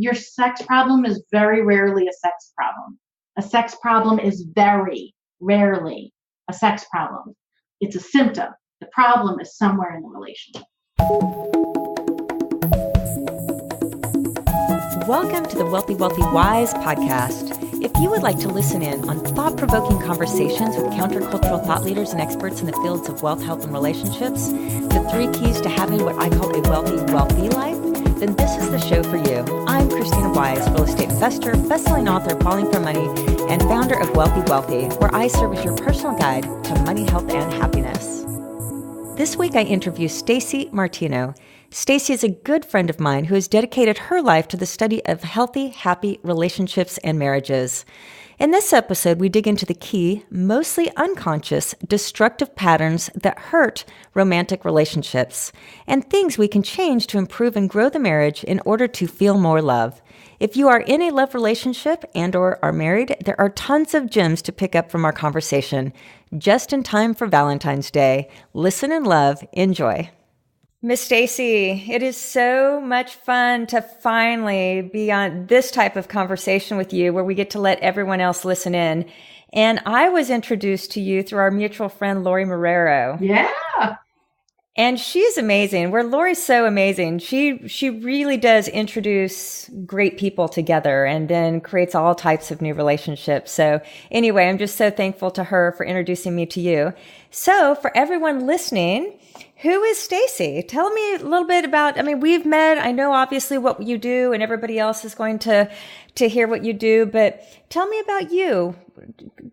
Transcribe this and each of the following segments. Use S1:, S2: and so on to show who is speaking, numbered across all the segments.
S1: your sex problem is very rarely a sex problem. A sex problem is very rarely a sex problem. It's a symptom. The problem is somewhere in the relationship.
S2: Welcome to the Wealthy, Wealthy, Wise podcast. If you would like to listen in on thought-provoking conversations with countercultural thought leaders and experts in the fields of wealth, health, and relationships, the 3 keys to having what I call a wealthy life, then this is the show for you. I'm Krisstina Wise, real estate investor, best-selling author, Falling for Money, and founder of Wealthy, where I serve as your personal guide to money, health, and happiness. This week, I interview Stacey Martino. Stacey is a good friend of mine who has dedicated her life to the study of healthy, happy relationships and marriages. In this episode, we dig into the key, mostly unconscious, destructive patterns that hurt romantic relationships and things we can change to improve and grow the marriage in order to feel more love. If you are in a love relationship and or are married, there are tons of gems to pick up from our conversation. Just in time for Valentine's Day. Listen and love. Enjoy. Miss Stacey, it is so much fun to finally be on this type of conversation with you where we get to let everyone else listen in. And I was introduced to you through our mutual friend, Lori Marrero.
S1: Yeah.
S2: And she's amazing. Lori's so amazing. She really does introduce great people together and then creates all types of new relationships. So anyway, I'm just so thankful to her for introducing me to you. So for everyone listening, who is Stacey? Tell me a little bit about, we've met, I know obviously what you do and everybody else is going to hear what you do, but tell me about you,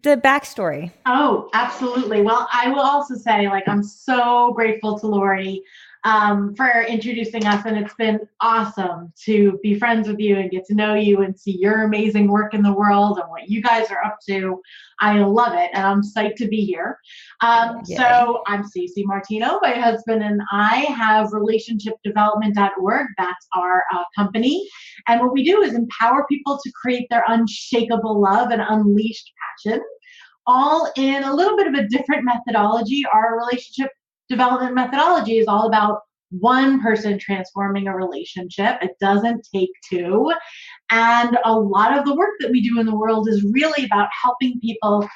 S2: the backstory.
S1: Oh, absolutely. Well, I will also say, I'm so grateful to Lori for introducing us, and it's been awesome to be friends with you and get to know you and see your amazing work in the world and what you guys are up to. I love it, and I'm psyched to be here. So I'm Stacey Martino. My husband and I have relationshipdevelopment.org. That's our company. And what we do is empower people to create their unshakable love and unleashed passion, all in a little bit of a different methodology. Our relationship development methodology is all about one person transforming a relationship. It doesn't take two. And a lot of the work that we do in the world is really about helping people,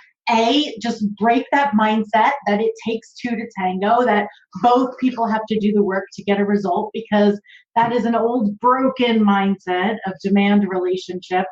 S1: just break that mindset that it takes two to tango, that both people have to do the work to get a result, because that is an old broken mindset of demand relationship,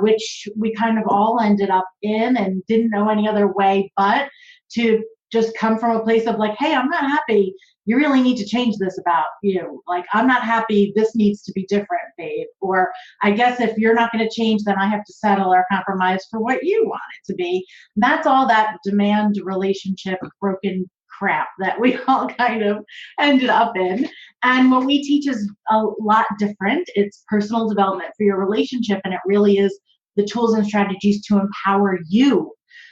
S1: which we kind of all ended up in and didn't know any other way but to just come from a place of hey, I'm not happy. You really need to change this about you. I'm not happy. This needs to be different, babe. Or I guess if you're not going to change, then I have to settle or compromise for what you want it to be. And that's all that demand relationship broken crap that we all kind of ended up in. And what we teach is a lot different. It's personal development for your relationship. And it really is the tools and strategies to empower you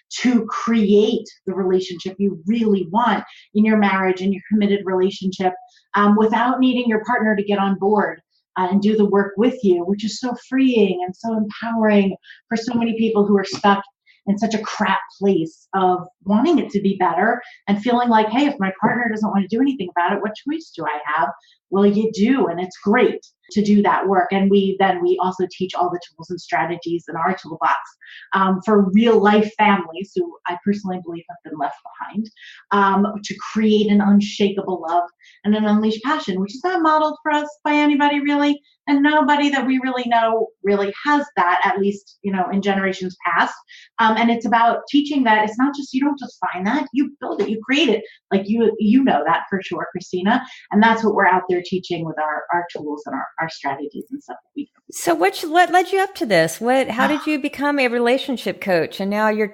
S1: to create the relationship you really want in your marriage and your committed relationship, without needing your partner to get on board and do the work with you, which is so freeing and so empowering for so many people who are stuck in such a crap place of wanting it to be better and feeling like, hey, if my partner doesn't want to do anything about it, what choice do I have? Well, you do, and it's great to do that work. And we also teach all the tools and strategies in our toolbox for real life families who I personally believe have been left behind, to create an unshakable love and an unleashed passion, which is not modeled for us by anybody really. And nobody that we really know really has that, at least, in generations past. And it's about teaching that it's not just, you don't just find that, you build it, you create it. You know that for sure, Krisstina. And that's what we're out there teaching with our tools and our strategies and stuff that we do.
S2: So what led you up to this? How did you become a relationship coach? And now you're,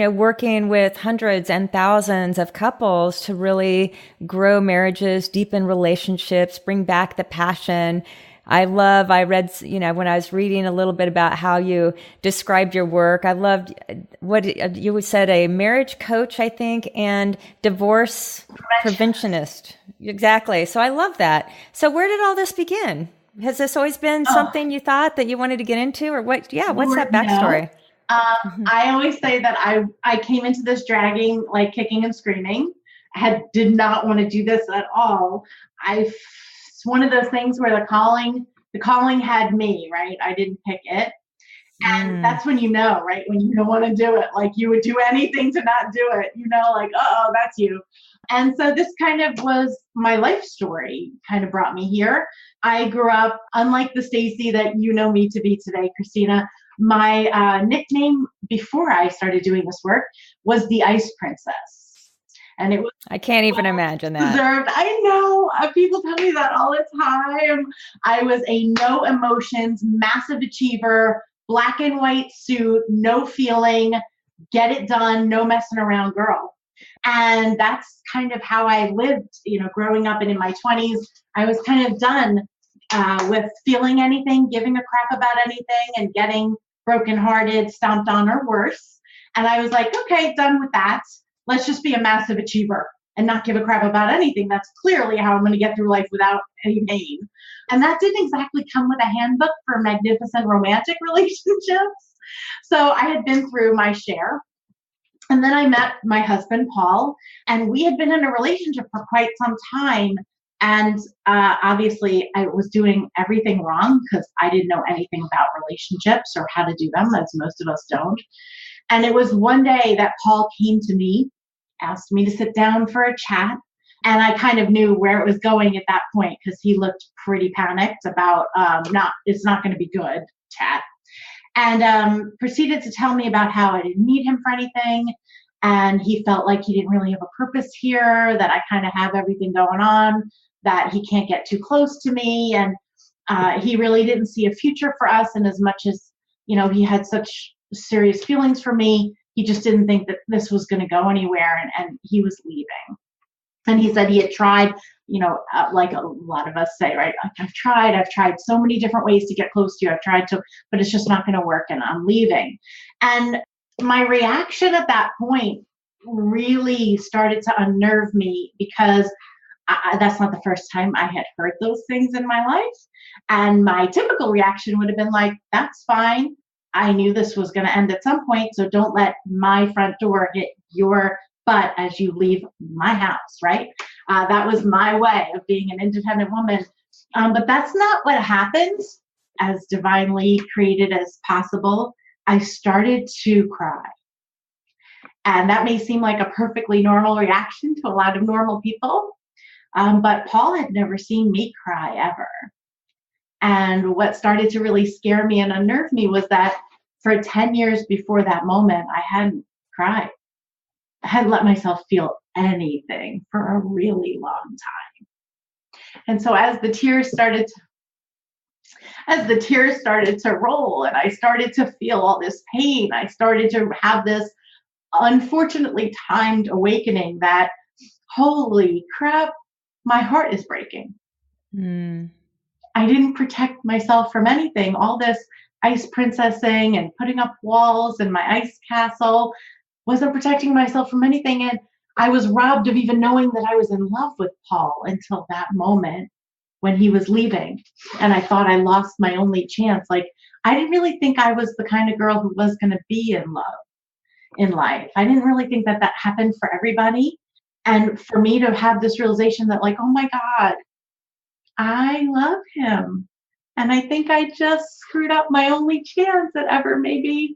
S2: working with hundreds and thousands of couples to really grow marriages, deepen relationships, bring back the passion. I read, when I was reading a little bit about how you described your work, I loved what you said, a marriage coach, I think, and divorce preventionist. Exactly. So I love that. So where did all this begin? Has this always been something you thought that you wanted to get into, or what? Yeah. What's that backstory?
S1: I always say that I came into this dragging, kicking and screaming. I did not want to do this at all. It's one of those things where the calling The calling had me, right? I didn't pick it. And that's when you know, right? When you don't want to do it, like you would do anything to not do it, like, oh, that's you. And so this kind of was my life story, kind of brought me here. I grew up, unlike the Stacey that you know me to be today, Krisstina. My nickname before I started doing this work was the Ice Princess. And it was
S2: I can't even imagine that.
S1: deserved. I know. People tell me that all the time. I was a no emotions, massive achiever, black and white suit, no feeling, get it done, no messing around girl. And that's kind of how I lived, growing up and in my 20s. I was kind of done with feeling anything, giving a crap about anything, and getting brokenhearted, stomped on, or worse. And I was like, okay, done with that. Let's just be a massive achiever and not give a crap about anything. That's clearly how I'm going to get through life without any pain. And that didn't exactly come with a handbook for magnificent romantic relationships. So I had been through my share. And then I met my husband, Paul, and we had been in a relationship for quite some time. And obviously, I was doing everything wrong because I didn't know anything about relationships or how to do them, as most of us don't. And it was one day that Paul came to me, asked me to sit down for a chat. And I kind of knew where it was going at that point because he looked pretty panicked about it's not going to be good chat. And proceeded to tell me about how I didn't need him for anything. And he felt like he didn't really have a purpose here, that I kind of have everything going on, that he can't get too close to me. And he really didn't see a future for us. And as much as, he had such serious feelings for me, he just didn't think that this was going to go anywhere. And he was leaving. And he said he had tried, like a lot of us say, right? I've tried so many different ways to get close to you. I've tried to, but it's just not going to work and I'm leaving. And my reaction at that point really started to unnerve me because that's not the first time I had heard those things in my life. And my typical reaction would have been like, that's fine. I knew this was going to end at some point. So don't let my front door hit your butt as you leave my house, right? That was my way of being an independent woman. But that's not what happens. As divinely created as possible, I started to cry. And that may seem like a perfectly normal reaction to a lot of normal people. But Paul had never seen me cry ever. And what started to really scare me and unnerve me was that for 10 years before that moment, I hadn't cried. I hadn't let myself feel anything for a really long time. And so as the tears started to roll and I started to feel all this pain, I started to have this unfortunately timed awakening that, holy crap, my heart is breaking. I didn't protect myself from anything. All this ice princessing and putting up walls and my ice castle wasn't protecting myself from anything. And I was robbed of even knowing that I was in love with Paul until that moment when he was leaving. And I thought I lost my only chance. Like, I didn't really think I was the kind of girl who was going to be in love in life. I didn't really think that happened for everybody. And for me to have this realization that, like, oh my God, I love him. And I think I just screwed up my only chance at ever maybe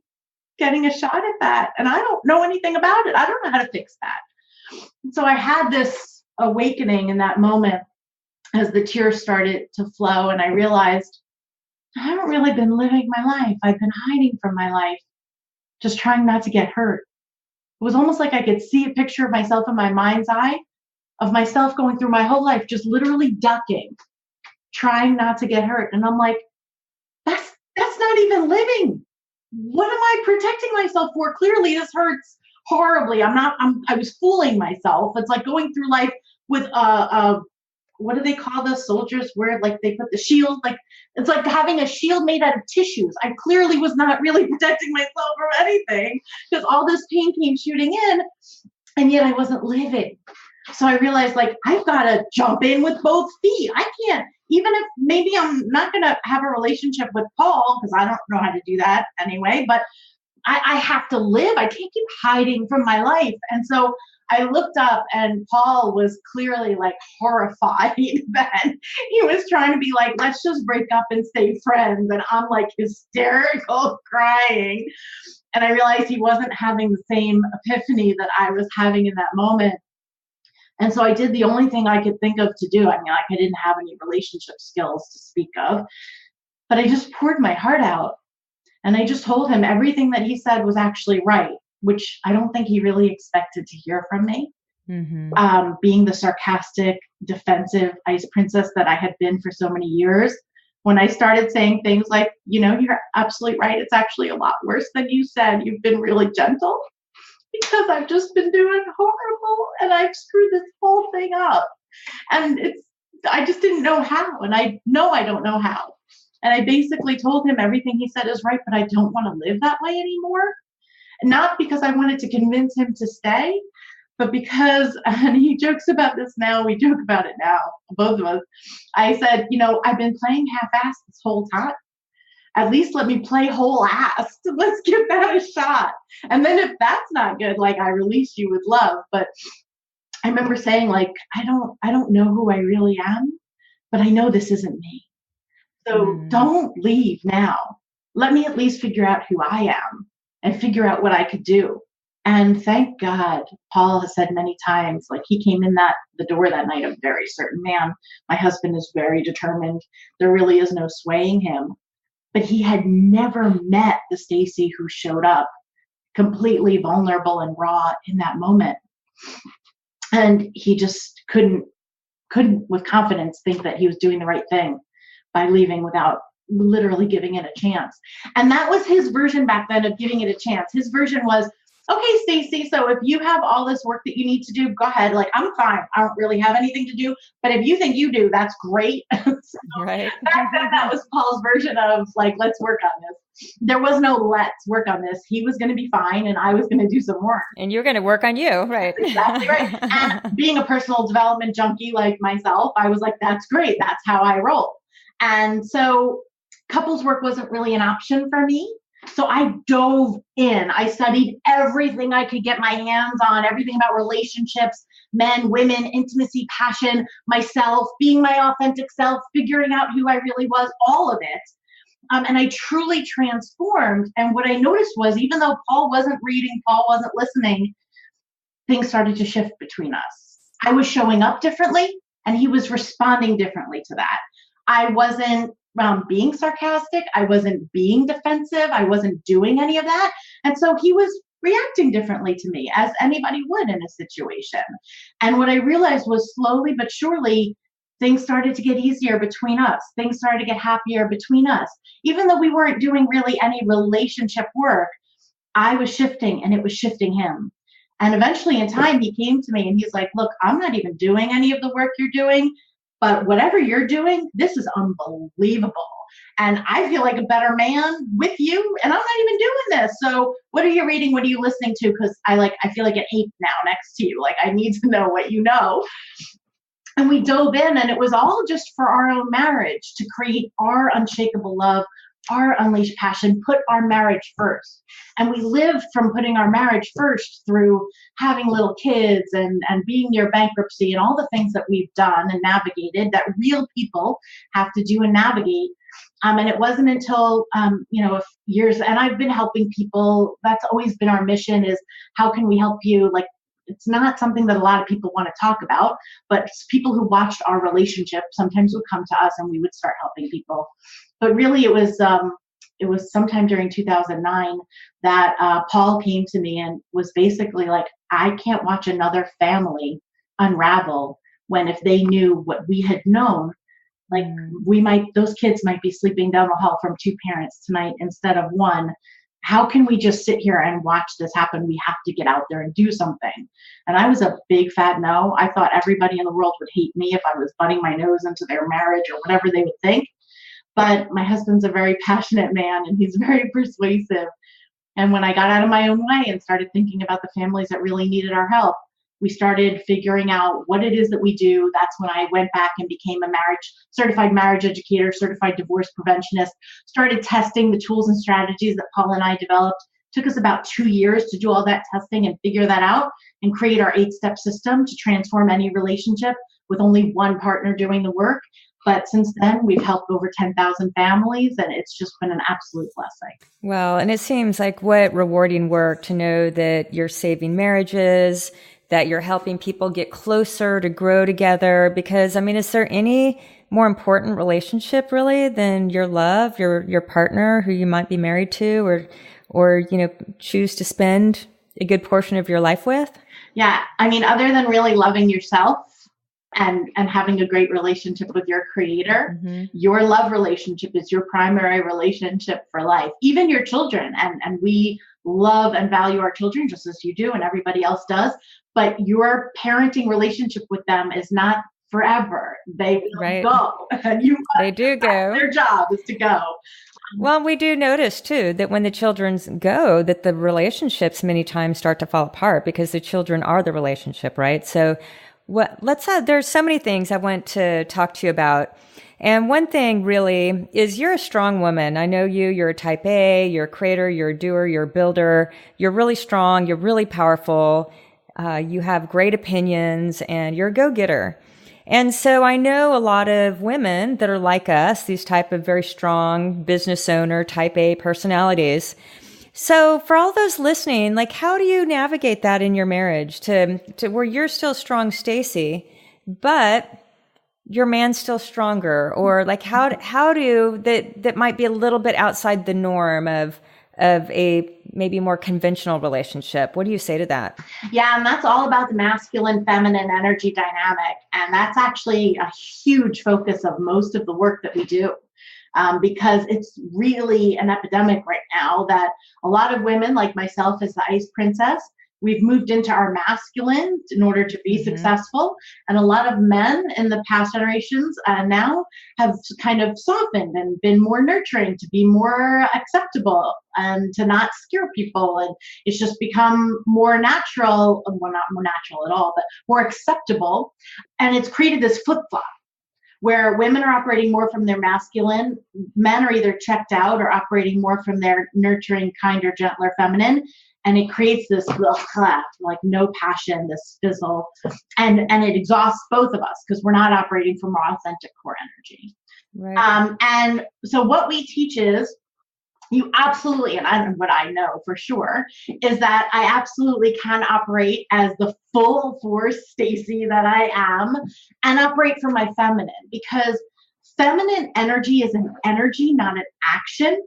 S1: getting a shot at that. And I don't know anything about it. I don't know how to fix that. So I had this awakening in that moment as the tears started to flow. And I realized I haven't really been living my life. I've been hiding from my life, just trying not to get hurt. It was almost like I could see a picture of myself in my mind's eye, of myself going through my whole life, just literally ducking, trying not to get hurt. And I'm like, that's not even living. What am I protecting myself for? Clearly this hurts horribly. I was fooling myself. It's like going through life with what do they call those soldiers where like they put the shield, like it's like having a shield made out of tissues. I clearly was not really protecting myself from anything because all this pain came shooting in and yet I wasn't living. So I realized, like, I've got to jump in with both feet. I can't, even if maybe I'm not going to have a relationship with Paul, because I don't know how to do that anyway, but I have to live. I can't keep hiding from my life. And so I looked up and Paul was clearly like horrified then. He was trying to be like, let's just break up and stay friends. And I'm like hysterical crying. And I realized he wasn't having the same epiphany that I was having in that moment. And so I did the only thing I could think of to do. I mean, like I didn't have any relationship skills to speak of, but I just poured my heart out. And I just told him everything that he said was actually right, which I don't think he really expected to hear from me. Mm-hmm. Being the sarcastic, defensive ice princess that I had been for so many years, when I started saying things like, you know, you're absolutely right. It's actually a lot worse than you said. You've been really gentle because I've just been doing horrible and I've screwed this whole thing up. And I just didn't know how. And I know I don't know how. And I basically told him everything he said is right, but I don't want to live that way anymore. Not because I wanted to convince him to stay, but because, and he jokes about this now, we joke about it now, both of us. I said, you know, I've been playing half-assed this whole time. At least let me play whole ass. Let's give that a shot. And then if that's not good, like I release you with love. But I remember saying like, I don't know who I really am, but I know this isn't me. So don't leave now. Let me at least figure out who I am and figure out what I could do. And thank God, Paul has said many times, like he came in the door that night, a very certain man. My husband is very determined. There really is no swaying him. But he had never met the Stacey who showed up completely vulnerable and raw in that moment. And he just couldn't with confidence think that he was doing the right thing by leaving without literally giving it a chance. And that was his version back then of giving it a chance. His version was, okay, Stacey, so if you have all this work that you need to do, go ahead. Like, I'm fine. I don't really have anything to do. But if you think you do, that's great. So
S2: right.
S1: Back then, that was Paul's version of like, let's work on this. There was no let's work on this. He was going to be fine and I was going to do some work.
S2: And you're going to work on you, right?
S1: Exactly right. And being a personal development junkie like myself, I was like, that's great. That's how I roll. And so couples work wasn't really an option for me. So I dove in. I studied everything I could get my hands on, everything about relationships, men, women, intimacy, passion, myself, being my authentic self, figuring out who I really was, all of it. And I truly transformed. And what I noticed was, even though Paul wasn't reading, Paul wasn't listening, things started to shift between us. I was showing up differently and he was responding differently to that. I wasn't being sarcastic. I wasn't being defensive. I wasn't doing any of that. And so he was reacting differently to me, as anybody would in a situation. And what I realized was slowly but surely, things started to get easier between us. Things started to get happier between us. Even though we weren't doing really any relationship work, I was shifting and it was shifting him. And eventually in time, he came to me and he's like, look, I'm not even doing any of the work you're doing. But whatever you're doing, this is unbelievable. And I feel like a better man with you, and I'm not even doing this. So what are you reading? What are you listening to? Because I feel like an ape now next to you. Like, I need to know what you know. And we dove in, and it was all just for our own marriage, to create our unshakable love, our unleashed passion, put our marriage first. And we lived from putting our marriage first through having little kids and being near bankruptcy and all the things that we've done and navigated that real people have to do and navigate. And it wasn't until, years, and I've been helping people. That's always been our mission, is how can we help you? Like, it's not something that a lot of people want to talk about, but people who watched our relationship sometimes would come to us and we would start helping people. But really, it was sometime during 2009 that Paul came to me and was basically like, I can't watch another family unravel when, if they knew what we had known, like those kids might be sleeping down the hall from two parents tonight instead of one. How can we just sit here and watch this happen? We have to get out there and do something. And I was a big fat no. I thought everybody in the world would hate me if I was butting my nose into their marriage or whatever they would think. But my husband's a very passionate man and he's very persuasive. And when I got out of my own way and started thinking about the families that really needed our help, we started figuring out what it is that we do. That's when I went back and became a certified marriage educator, certified divorce preventionist, started testing the tools and strategies that Paul and I developed Took us about 2 years to do all that testing and figure that out and create our 8-step system to transform any relationship with only one partner doing the work. But since then, we've helped over 10,000 families, and it's just been an absolute blessing.
S2: Well, and it seems like what rewarding work to know that you're saving marriages, that you're helping people get closer to grow together. Because, I mean, is there any more important relationship really than your love, your partner who you might be married to or choose to spend a good portion of your life with?
S1: Yeah. I mean, other than really loving yourself and having a great relationship with your creator, your love relationship is your primary relationship for life, even your children. And we love and value our children just as you do and everybody else does. But your parenting relationship with them is not forever. They will go. And
S2: they do go.
S1: Their job is to go.
S2: Well, we do notice too that when the children go, that the relationships many times start to fall apart because the children are the relationship, right? So there's so many things I want to talk to you about. And one thing really is you're a strong woman. I know you're a type A, you're a creator, you're a doer, you're a builder. You're really strong. You're really powerful. You have great opinions and you're a go-getter. And so I know a lot of women that are like us, these type of very strong business owner, type A personalities. So for all those listening, like, how do you navigate that in your marriage to where you're still strong, Stacey, but your man's still stronger? Or like, how do that might be a little bit outside the norm of a maybe more conventional relationship? What do you say to that?
S1: Yeah, and that's all about the masculine feminine energy dynamic. And that's actually a huge focus of most of the work that we do. Because it's really an epidemic right now that a lot of women like myself as the ice princess, we've moved into our masculine in order to be successful. And a lot of men in the past generations now have kind of softened and been more nurturing to be more acceptable and to not scare people. And it's just become more natural, well, not more natural at all, but more acceptable. And it's created this flip-flop where women are operating more from their masculine, men are either checked out or operating more from their nurturing, kinder, gentler feminine. And it creates this like no passion, this fizzle, and it exhausts both of us because we're not operating from our authentic core energy. Right. And so what we teach is you absolutely, and what I know for sure is that I absolutely can operate as the full force Stacey that I am and operate from my feminine, because feminine energy is an energy, not an action.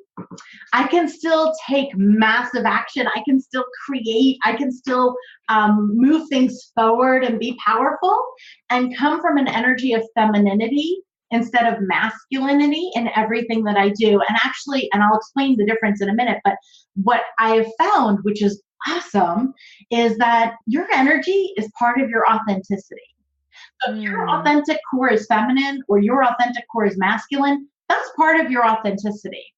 S1: I can still take massive action. I can still create. I can still move things forward and be powerful and come from an energy of femininity instead of masculinity in everything that I do. And actually, and I'll explain the difference in a minute, but what I have found, which is awesome, is that your energy is part of your authenticity. So if your authentic core is feminine or your authentic core is masculine, that's part of your authenticity.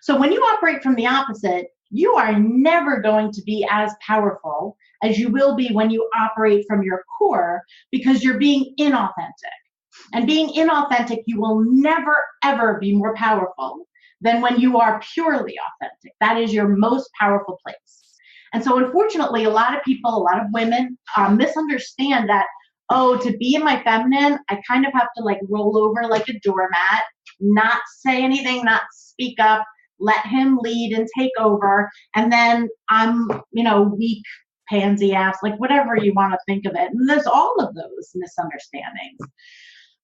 S1: So when you operate from the opposite, you are never going to be as powerful as you will be when you operate from your core, because you're being inauthentic. And being inauthentic, you will never, ever be more powerful than when you are purely authentic. That is your most powerful place. And so unfortunately, a lot of people, a lot of women misunderstand that, to be in my feminine, I kind of have to like roll over like a doormat, not say anything, not speak up, let him lead and take over. And then I'm, weak, pansy ass, like whatever you want to think of it. And there's all of those misunderstandings.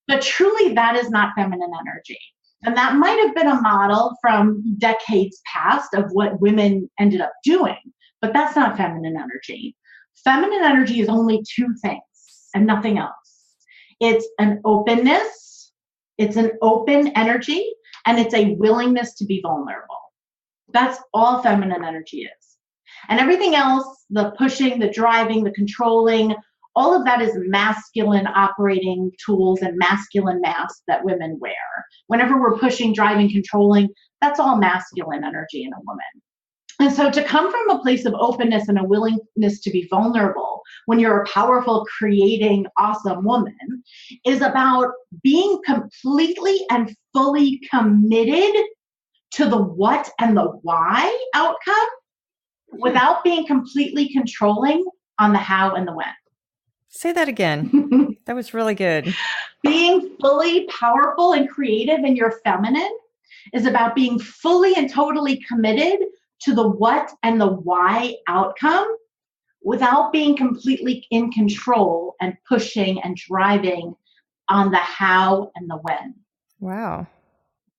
S1: But truly, that is not feminine energy. And that might have been a model from decades past of what women ended up doing, but that's not feminine energy. Feminine energy is only two things and nothing else. It's an openness, it's an open energy, and it's a willingness to be vulnerable. That's all feminine energy is. And everything else, the pushing, the driving, the controlling, all of that is masculine operating tools and masculine masks that women wear. Whenever we're pushing, driving, controlling, that's all masculine energy in a woman. And so to come from a place of openness and a willingness to be vulnerable when you're a powerful, creating, awesome woman is about being completely and fully committed to the what and the why outcome without being completely controlling on the how and the when.
S2: Say that again. That was really good.
S1: Being fully powerful and creative in your feminine is about being fully and totally committed to the what and the why outcome without being completely in control and pushing and driving on the how and the when.
S2: Wow.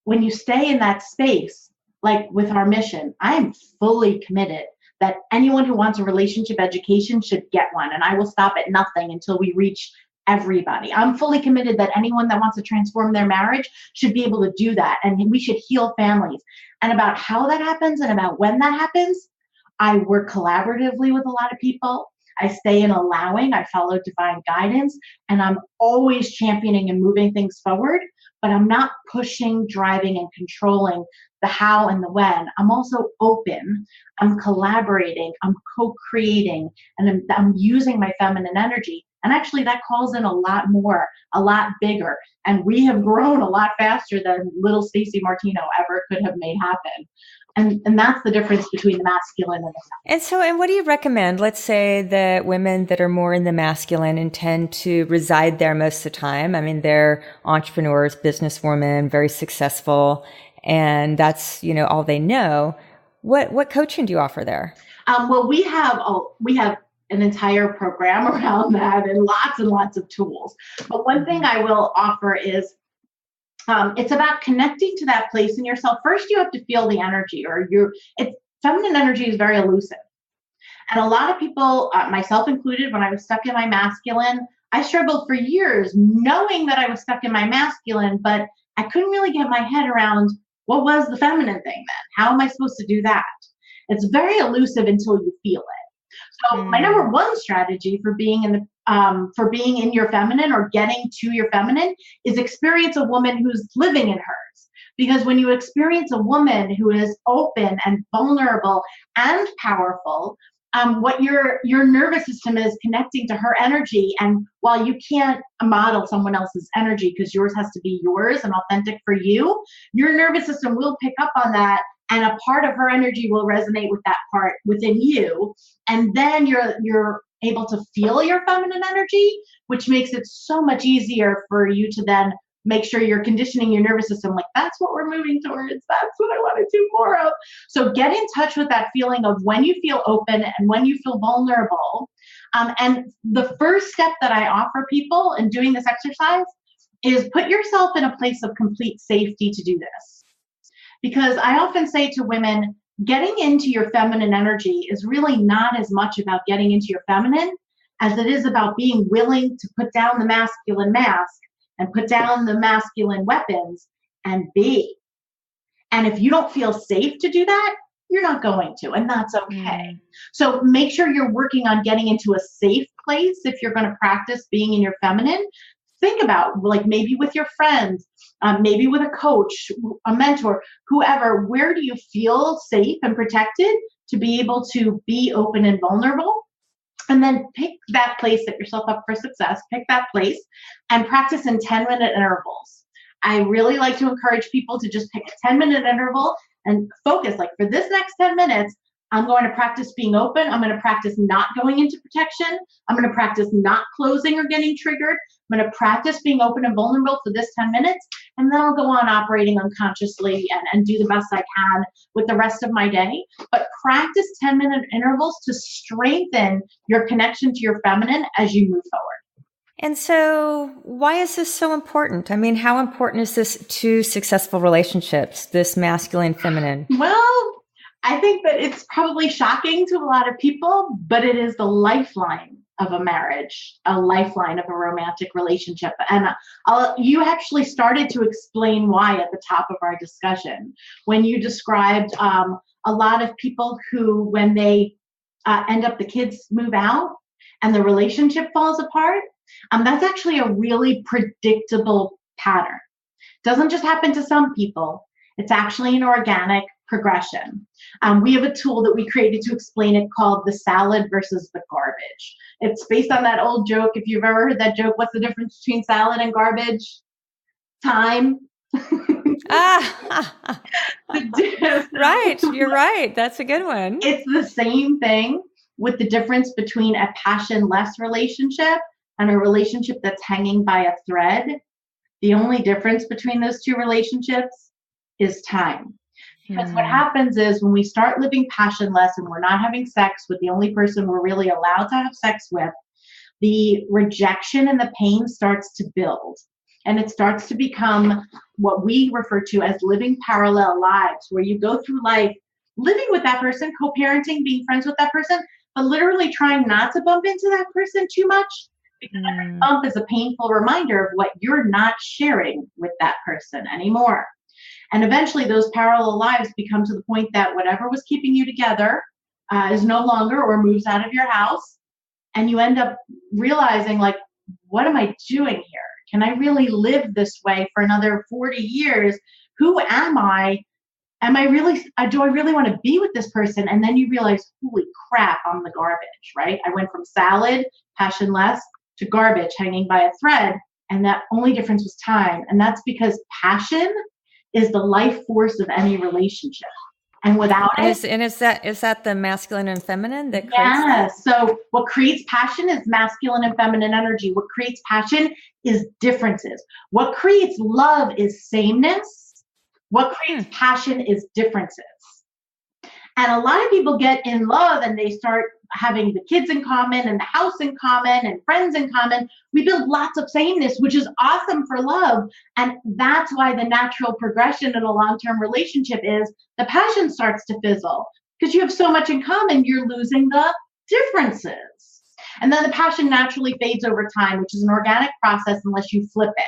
S1: When you stay in that space, like with our mission, I am fully committed that anyone who wants a relationship education should get one. And I will stop at nothing until we reach everybody. I'm fully committed that anyone that wants to transform their marriage should be able to do that. And we should heal families. And about how that happens and about when that happens, I work collaboratively with a lot of people. I stay in allowing, I follow divine guidance, and I'm always championing and moving things forward, but I'm not pushing, driving, and controlling the how and the when. I'm also open, I'm collaborating, I'm co-creating, and I'm using my feminine energy. And actually that calls in a lot more, a lot bigger. And we have grown a lot faster than little Stacey Martino ever could have made happen. And that's the difference between the masculine and the feminine.
S2: And what do you recommend? Let's say that women that are more in the masculine and tend to reside there most of the time. I mean, they're entrepreneurs, businesswomen, very successful, and that's, all they know. What coaching do you offer there?
S1: Well, we have an entire program around that and lots of tools. But one thing I will offer is it's about connecting to that place in yourself. First, you have to feel the energy, feminine energy is very elusive. And a lot of people, myself included, when I was stuck in my masculine, I struggled for years knowing that I was stuck in my masculine, but I couldn't really get my head around what was the feminine thing then? How am I supposed to do that? It's very elusive until you feel it. So my number one strategy for being in your feminine or getting to your feminine is experience a woman who's living in hers. Because when you experience a woman who is open and vulnerable and powerful, what your nervous system is connecting to her energy. And while you can't model someone else's energy because yours has to be yours and authentic for you, your nervous system will pick up on that. And a part of her energy will resonate with that part within you. And then you're able to feel your feminine energy, which makes it so much easier for you to then make sure you're conditioning your nervous system like, that's what we're moving towards. That's what I want to do more of. So get in touch with that feeling of when you feel open and when you feel vulnerable. And the first step that I offer people in doing this exercise is put yourself in a place of complete safety to do this. Because I often say to women, getting into your feminine energy is really not as much about getting into your feminine as it is about being willing to put down the masculine mask and put down the masculine weapons and be. And if you don't feel safe to do that, you're not going to, and that's okay. So make sure you're working on getting into a safe place if you're going to practice being in your feminine. Think about, like, maybe with your friends, maybe with a coach, a mentor, whoever, where do you feel safe and protected to be able to be open and vulnerable? And then pick that place, set yourself up for success, pick that place and practice in 10-minute intervals. I really like to encourage people to just pick a 10-minute interval and focus, like, for this next 10 minutes, I'm going to practice being open. I'm going to practice not going into protection. I'm going to practice not closing or getting triggered. I'm going to practice being open and vulnerable for this 10 minutes. And then I'll go on operating unconsciously and do the best I can with the rest of my day. But practice 10-minute intervals to strengthen your connection to your feminine as you move forward.
S2: And so why is this so important? I mean, how important is this to successful relationships, this masculine, feminine?
S1: Well, I think that it's probably shocking to a lot of people, but it is the lifeline of a marriage, a lifeline of a romantic relationship. And you actually started to explain why at the top of our discussion when you described a lot of people who, when they end up, the kids move out and the relationship falls apart. That's actually a really predictable pattern. It doesn't just happen to some people. It's actually an organic progression. We have a tool that we created to explain it called the salad versus the garbage. It's based on that old joke. If you've ever heard that joke, what's the difference between salad and garbage? Time.
S2: Ah, right. You're right. That's a good one.
S1: It's the same thing with the difference between a passionless relationship and a relationship that's hanging by a thread. The only difference between those two relationships is time. Because what happens is when we start living passionless and we're not having sex with the only person we're really allowed to have sex with, the rejection and the pain starts to build. And it starts to become what we refer to as living parallel lives, where you go through life living with that person, co-parenting, being friends with that person, but literally trying not to bump into that person too much, because every bump is a painful reminder of what you're not sharing with that person anymore. And eventually those parallel lives become to the point that whatever was keeping you together is no longer, or moves out of your house. And you end up realizing, like, what am I doing here? Can I really live this way for another 40 years? Who am I? Do I really want to be with this person? And then you realize, holy crap, I'm the garbage, right? I went from salad, passionless, to garbage, hanging by a thread. And that only difference was time. And that's because passion is the life force of any relationship. And without it.
S2: Is that the masculine and feminine that creates
S1: that?
S2: that?
S1: So what creates passion is masculine and feminine energy. What creates passion is differences. What creates love is sameness. What creates passion is differences. And a lot of people get in love and they start having the kids in common and the house in common and friends in common. We build lots of sameness, which is awesome for love. And that's why the natural progression in a long-term relationship is the passion starts to fizzle, because you have so much in common, you're losing the differences. And then the passion naturally fades over time, which is an organic process unless you flip it.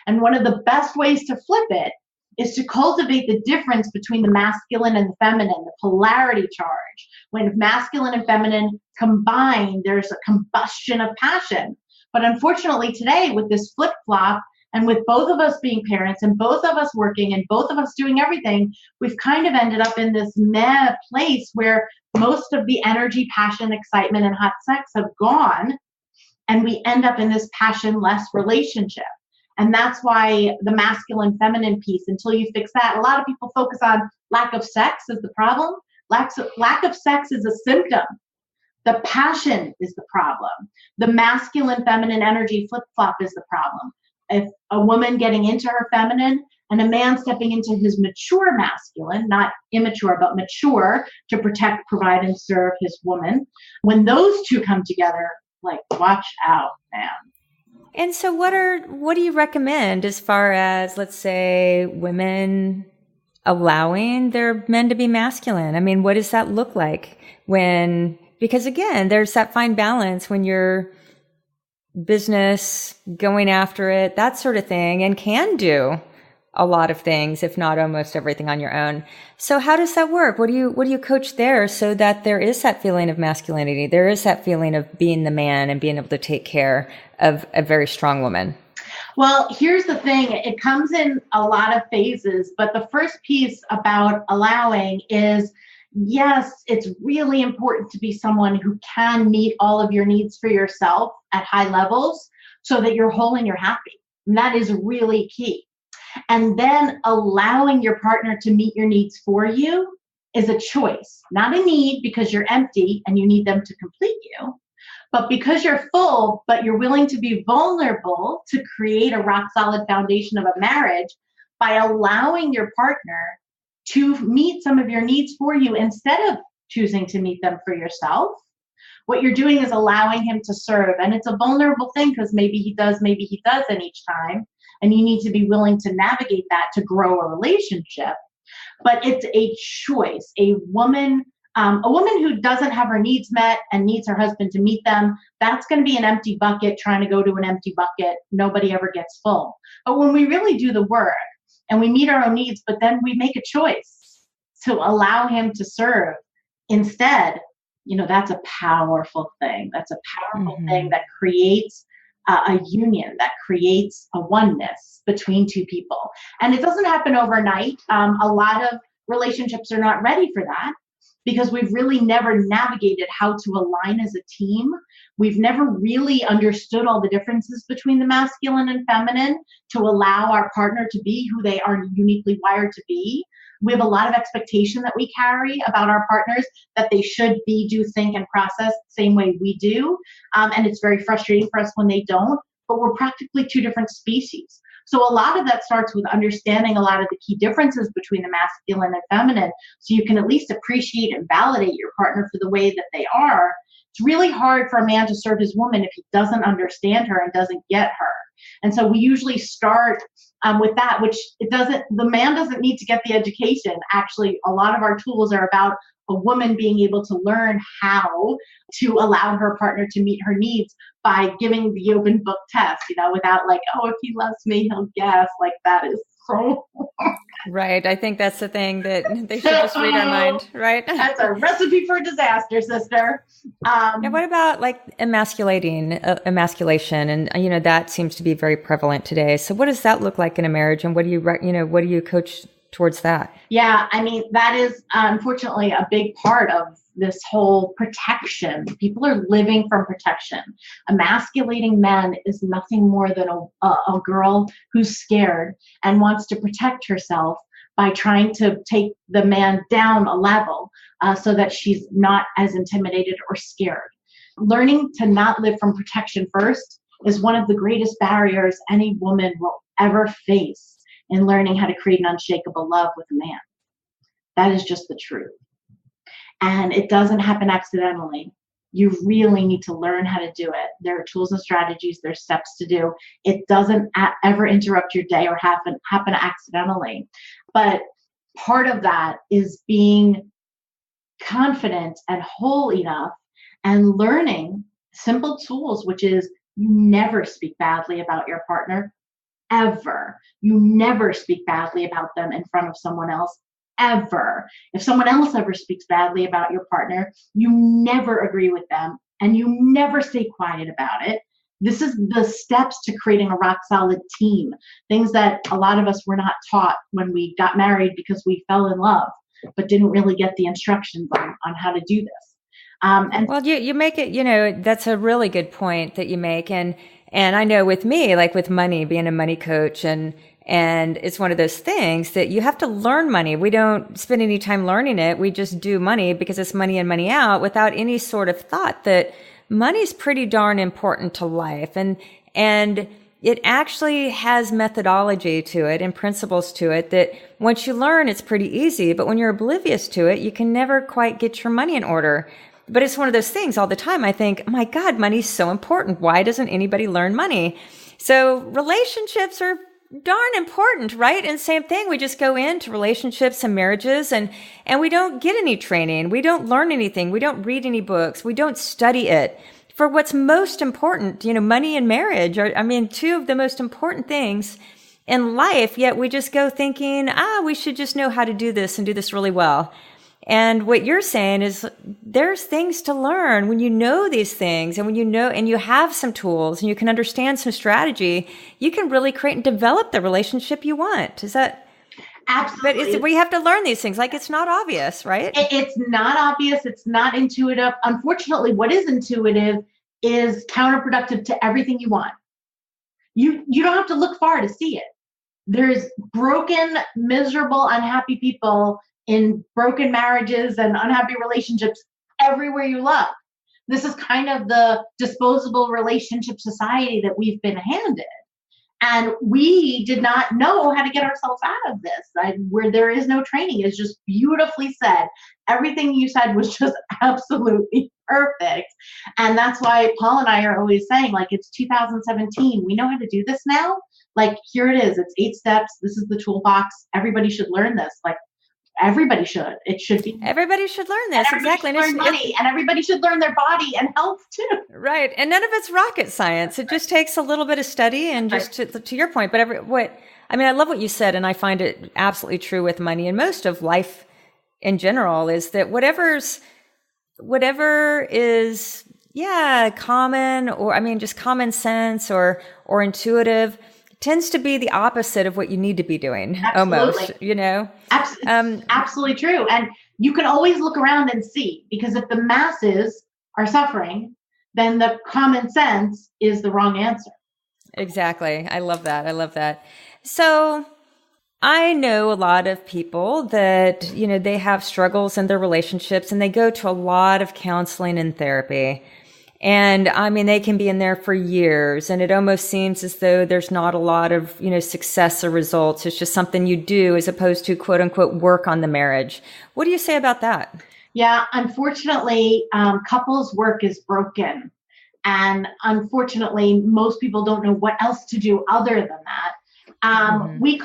S1: And one of the best ways to flip it is to cultivate the difference between the masculine and the feminine, the polarity charge. When masculine and feminine combine, there's a combustion of passion. But unfortunately today, with this flip-flop, and with both of us being parents and both of us working and both of us doing everything, we've kind of ended up in this meh place where most of the energy, passion, excitement, and hot sex have gone, and we end up in this passionless relationship. And that's why the masculine feminine piece, until you fix that, a lot of people focus on lack of sex as the problem. Lack of sex is a symptom. The passion is the problem. The masculine feminine energy flip-flop is the problem. If a woman getting into her feminine and a man stepping into his mature masculine, not immature, but mature, to protect, provide, and serve his woman, when those two come together, like, watch out, man.
S2: And so what do you recommend as far as, let's say, women allowing their men to be masculine? I mean, what does that look like because again, there's that fine balance when you're business, going after it, that sort of thing, and can do a lot of things, if not almost everything on your own. So how does that work? What do you coach there so that there is that feeling of masculinity? There is that feeling of being the man and being able to take care of a very strong woman?
S1: Well, here's the thing. It comes in a lot of phases, but the first piece about allowing is, yes, it's really important to be someone who can meet all of your needs for yourself at high levels so that you're whole and you're happy. And that is really key. And then allowing your partner to meet your needs for you is a choice, not a need because you're empty and you need them to complete you, but because you're full, but you're willing to be vulnerable to create a rock solid foundation of a marriage by allowing your partner to meet some of your needs for you instead of choosing to meet them for yourself. What you're doing is allowing him to serve. And it's a vulnerable thing because maybe he doesn't each time. And you need to be willing to navigate that to grow a relationship. But it's a choice. A woman who doesn't have her needs met and needs her husband to meet them, that's going to be an empty bucket trying to go to an empty bucket. Nobody ever gets full. But when we really do the work and we meet our own needs, but then we make a choice to allow him to serve instead, that's a powerful thing. That's a powerful thing that creates a union, that creates a oneness between two people. And it doesn't happen overnight. A lot of relationships are not ready for that. because we've really never navigated how to align as a team. We've never really understood all the differences between the masculine and feminine to allow our partner to be who they are uniquely wired to be. We have a lot of expectation that we carry about our partners, that they should be, do, think, and process the same way we do. And it's very frustrating for us when they don't, but we're practically two different species. So a lot of that starts with understanding a lot of the key differences between the masculine and feminine, so you can at least appreciate and validate your partner for the way that they are. It's really hard for a man to serve his woman if he doesn't understand her and doesn't get her. And so we usually start with that, which the man doesn't need to get the education. Actually, a lot of our tools are about a woman being able to learn how to allow her partner to meet her needs by giving the open book test, without like, oh, if he loves me, he'll guess. Like, that is so
S2: right. I think that's the thing that they should just read our mind, right?
S1: That's a recipe for disaster, sister.
S2: Now, what about like emasculation? And, that seems to be very prevalent today. So what does that look like in a marriage? And what do you coach towards that?
S1: Yeah, that is unfortunately a big part of this whole protection. People are living from protection. Emasculating men is nothing more than a girl who's scared and wants to protect herself by trying to take the man down a level so that she's not as intimidated or scared. Learning to not live from protection first is one of the greatest barriers any woman will ever face in learning how to create an unshakable love with a man. That is just the truth. And it doesn't happen accidentally. You really need to learn how to do it. There are tools and strategies, there's steps to do. It doesn't ever interrupt your day or happen accidentally. But part of that is being confident and whole enough and learning simple tools, which is you never speak badly about your partner, ever. You never speak badly about them in front of someone else, ever. If someone else ever speaks badly about your partner, you never agree with them and you never stay quiet about it. This is the steps to creating a rock solid team, things that a lot of us were not taught when we got married because we fell in love, but didn't really get the instructions on how to do this.
S2: Well, you make it, that's a really good point that you make. And I know with me, like with money, being a money coach, and it's one of those things that you have to learn money. We don't spend any time learning it. We just do money because it's money in, money out, without any sort of thought that money is pretty darn important to life. And it actually has methodology to it and principles to it that once you learn, it's pretty easy. But when you're oblivious to it, you can never quite get your money in order. But it's one of those things all the time. I think, my God, money's so important. Why doesn't anybody learn money? So relationships are darn important, right? And same thing. We just go into relationships and marriages and we don't get any training. We don't learn anything. We don't read any books. We don't study it for what's most important. Money and marriage are, two of the most important things in life. Yet we just go thinking, we should just know how to do this and do this really well. And what you're saying is there's things to learn when you know these things, and when you know and you have some tools and you can understand some strategy, you can really create and develop the relationship you want. Is that?
S1: Absolutely.
S2: But we have to learn these things. Like, it's not obvious, right?
S1: It's not obvious. It's not intuitive. Unfortunately, what is intuitive is counterproductive to everything you want. You don't have to look far to see it. There's broken, miserable, unhappy people in broken marriages and unhappy relationships everywhere you look. This is kind of the disposable relationship society that we've been handed. And we did not know how to get ourselves out of this. Where there is no training is just beautifully said. Everything you said was just absolutely perfect. And that's why Paul and I are always saying, like, it's 2017. We know how to do this now. Like, here it is. It's 8 steps. This is the toolbox. Everybody should learn this. Like, everybody should. It should be.
S2: Everybody should learn this. Exactly.
S1: Learn money, and everybody should learn their body and health too.
S2: Right. And none of it's rocket science. It just takes a little bit of study and just to your point. But I love what you said, and I find it absolutely true with money and most of life in general, is that whatever is common, or just common sense or intuitive, tends to be the opposite of what you need to be doing.
S1: Absolutely.
S2: Almost,
S1: Absolutely true. And you can always look around and see, because if the masses are suffering, then the common sense is the wrong answer.
S2: Exactly. I love that. I love that. So I know a lot of people that, they have struggles in their relationships and they go to a lot of counseling and therapy. And I mean, they can be in there for years and it almost seems as though there's not a lot of, success or results. It's just something you do as opposed to quote unquote work on the marriage. What do you say about that?
S1: Yeah, unfortunately, couples work is broken. And unfortunately, most people don't know what else to do other than that. We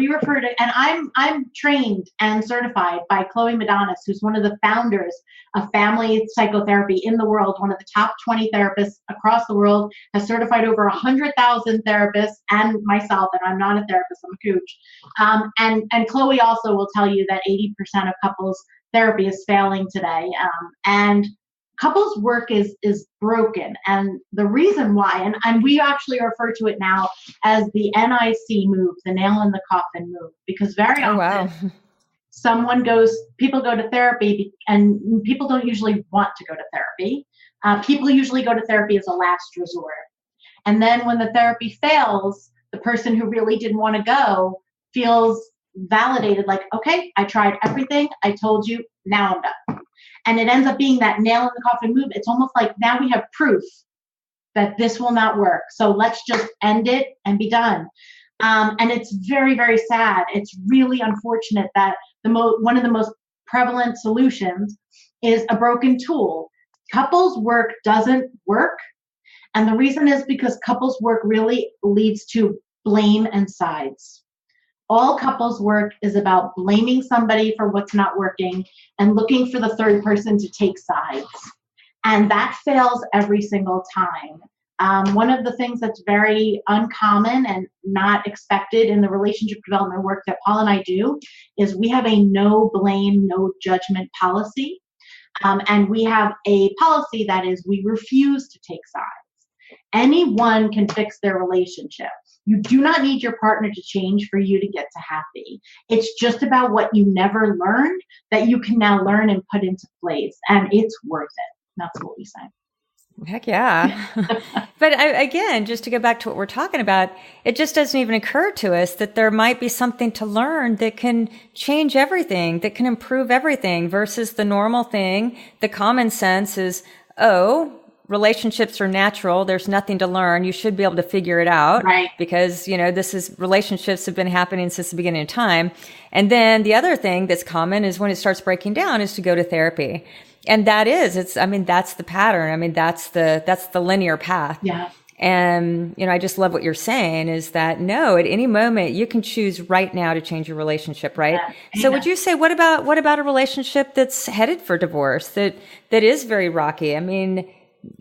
S1: refer to, and I'm trained and certified by Chloe Madonis, who's one of the founders of family psychotherapy in the world, one of the top 20 therapists across the world, has certified over 100,000 therapists, and myself, and I'm not a therapist, I'm a coach. And Chloe also will tell you that 80% of couples therapy is failing today. And couples work is broken. And the reason why, and we actually refer to it now as the NIC move, the nail in the coffin move, because very often people go to therapy and people don't usually want to go to therapy. People usually go to therapy as a last resort. And then when the therapy fails, the person who really didn't want to go feels validated, like, okay, I tried everything. I told you, now I'm done. And it ends up being that nail in the coffin move. It's almost like now we have proof that this will not work. So let's just end it and be done. And it's very, very sad. It's really unfortunate that one of the most prevalent solutions is a broken tool. Couples work doesn't work. And the reason is because couples work really leads to blame and sides. All couples work is about blaming somebody for what's not working and looking for the third person to take sides. And that fails every single time. One of the things that's very uncommon and not expected in the relationship development work that Paul and I do is we have a no blame, no judgment policy. And we have a policy that is we refuse to take sides. Anyone can fix their relationship. You do not need your partner to change for you to get to happy. It's just about what you never learned that you can now learn and put into place. And it's worth it. That's what we say.
S2: Heck yeah. But again, just to go back to what we're talking about, it just doesn't even occur to us that there might be something to learn that can change everything, that can improve everything versus the normal thing. The common sense is, relationships are natural. There's nothing to learn. You should be able to figure it out.
S1: Right.
S2: Because, relationships have been happening since the beginning of time. And then the other thing that's common is when it starts breaking down is to go to therapy. And that's the pattern. That's the linear path.
S1: Yeah.
S2: And, I just love what you're saying is that no, at any moment you can choose right now to change your relationship, right? Yeah. So would you say, what about a relationship that's headed for divorce, that is very rocky?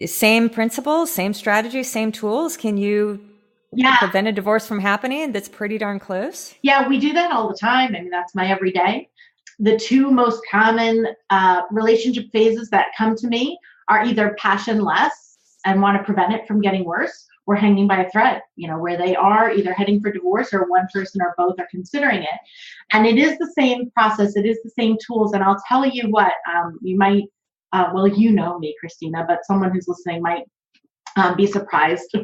S2: Same principles, same strategy, same tools. Can you prevent a divorce from happening that's pretty darn close?
S1: Yeah, we do that all the time. That's my everyday. The two most common relationship phases that come to me are either passionless and want to prevent it from getting worse, or hanging by a thread, where they are either heading for divorce or one person or both are considering it. And it is the same process. It is the same tools. And I'll tell you what, you might, you know me, Krisstina, but someone who's listening might be surprised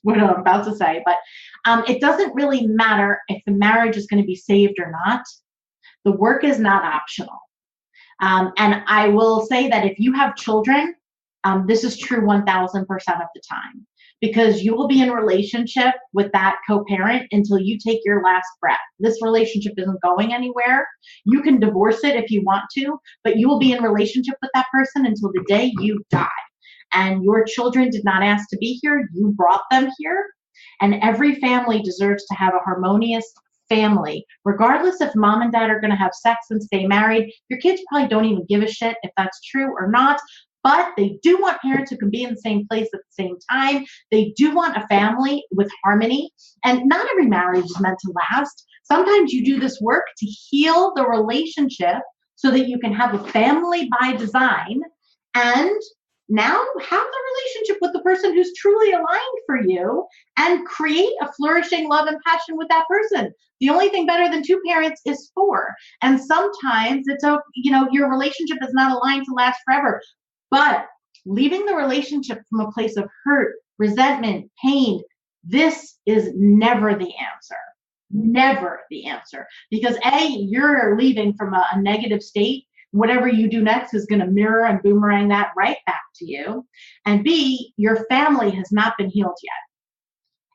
S1: what I'm about to say. But it doesn't really matter if the marriage is going to be saved or not. The work is not optional. And I will say that if you have children, this is true 1,000% of the time, because you will be in relationship with that co-parent until you take your last breath. This relationship isn't going anywhere. You can divorce it if you want to, but you will be in relationship with that person until the day you die. And your children did not ask to be here. You brought them here. And every family deserves to have a harmonious family, regardless if mom and dad are going to have sex and stay married. Your kids probably don't even give a shit if that's true or not, but they do want parents who can be in the same place at the same time. They do want a family with harmony, and not every marriage is meant to last. Sometimes you do this work to heal the relationship so that you can have a family by design, and Now have the relationship with the person who's truly aligned for you and create a flourishing love and passion with that person. The only thing better than two parents is four. And sometimes it's, your relationship is not aligned to last forever, but leaving the relationship from a place of hurt, resentment, pain, this is never the answer. Never the answer. Because A, you're leaving from a negative state. Whatever you do next is going to mirror and boomerang that right back to you. And B, your family has not been healed yet.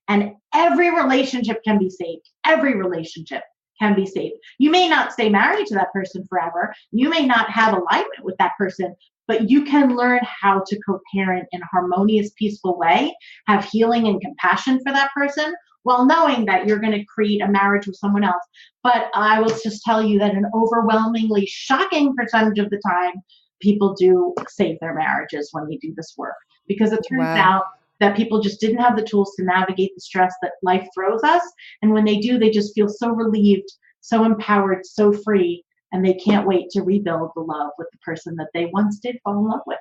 S1: And every relationship can be saved. Every relationship can be saved. You may not stay married to that person forever. You may not have alignment with that person, but you can learn how to co-parent in a harmonious, peaceful way, have healing and compassion for that person, while knowing that you're going to create a marriage with someone else. But I will just tell you that an overwhelmingly shocking percentage of the time, people do save their marriages when they do this work. Because it turns out that people just didn't have the tools to navigate the stress that life throws us. And when they do, they just feel so relieved, so empowered, so free, and they can't wait to rebuild the love with the person that they once did fall in love with.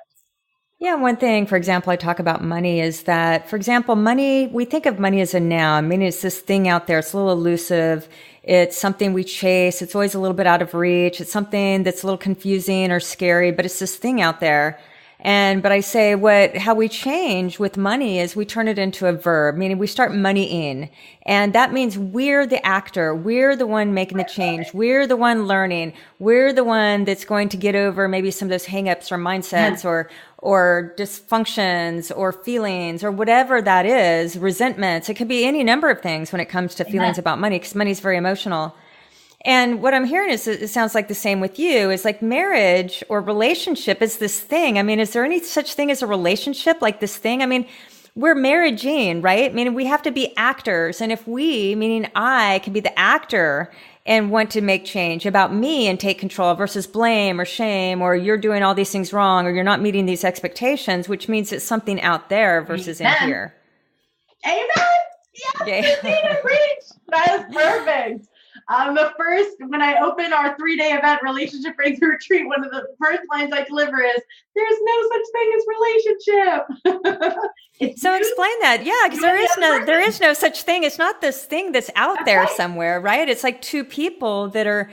S2: Yeah, one thing, for example, I talk about money is that, for example, money, we think of money as a noun. I mean, it's this thing out there. It's a little elusive. It's something we chase. It's always a little bit out of reach. It's something that's a little confusing or scary, but it's this thing out there. But I say how we change with money is we turn it into a verb, meaning we start moneying. And that means we're the actor. We're the one making the change. We're the one learning. We're the one that's going to get over maybe some of those hangups or mindsets or dysfunctions or feelings or whatever that is, resentments. It could be any number of things when it comes to feelings about money, because money is very emotional. And what I'm hearing is it sounds like the same with you, is like marriage or relationship is this thing. I mean, is there any such thing as a relationship like this thing? I mean, we're marriaging, right? I mean, we have to be actors. And if we, meaning I, can be the actor and want to make change about me and take control versus blame or shame, or you're doing all these things wrong, or you're not meeting these expectations, which means it's something out there versus in here.
S1: Amen. Yes, Krisstina, preach. That is perfect. When I open our 3-day event, Relationship Breakthrough Retreat, one of the first lines I deliver is, there's no such thing as relationship.
S2: So explain that. Yeah, because there is no such thing. It's not this thing that's out there somewhere, right? It's like two people that are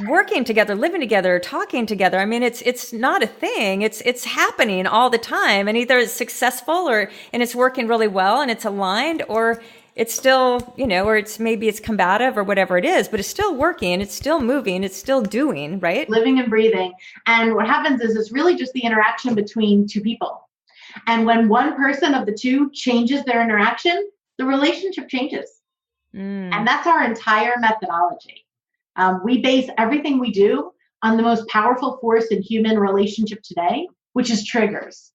S2: working together, living together, talking together. I mean, it's not a thing. It's happening all the time. And either it's successful and it's working really well and it's aligned, or it's still, or it's combative or whatever it is, but it's still working, it's still moving, it's still doing, right?
S1: Living and breathing. And what happens is it's really just the interaction between two people. And when one person of the two changes their interaction, the relationship changes. And that's our entire methodology. We base everything we do on the most powerful force in human relationship today, which is triggers.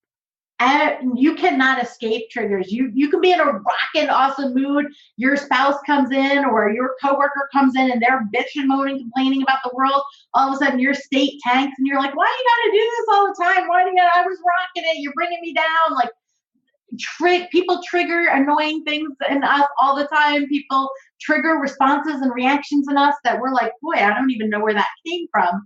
S1: And you cannot escape triggers. You can be in a rockin' awesome mood. Your spouse comes in or your coworker comes in and they're bitching, moaning, complaining about the world. All of a sudden your state tanks and you're like, why you gotta do this all the time? I was rocking it. You're bringing me down. Like, people trigger annoying things in us all the time. People trigger responses and reactions in us that we're like, boy, I don't even know where that came from.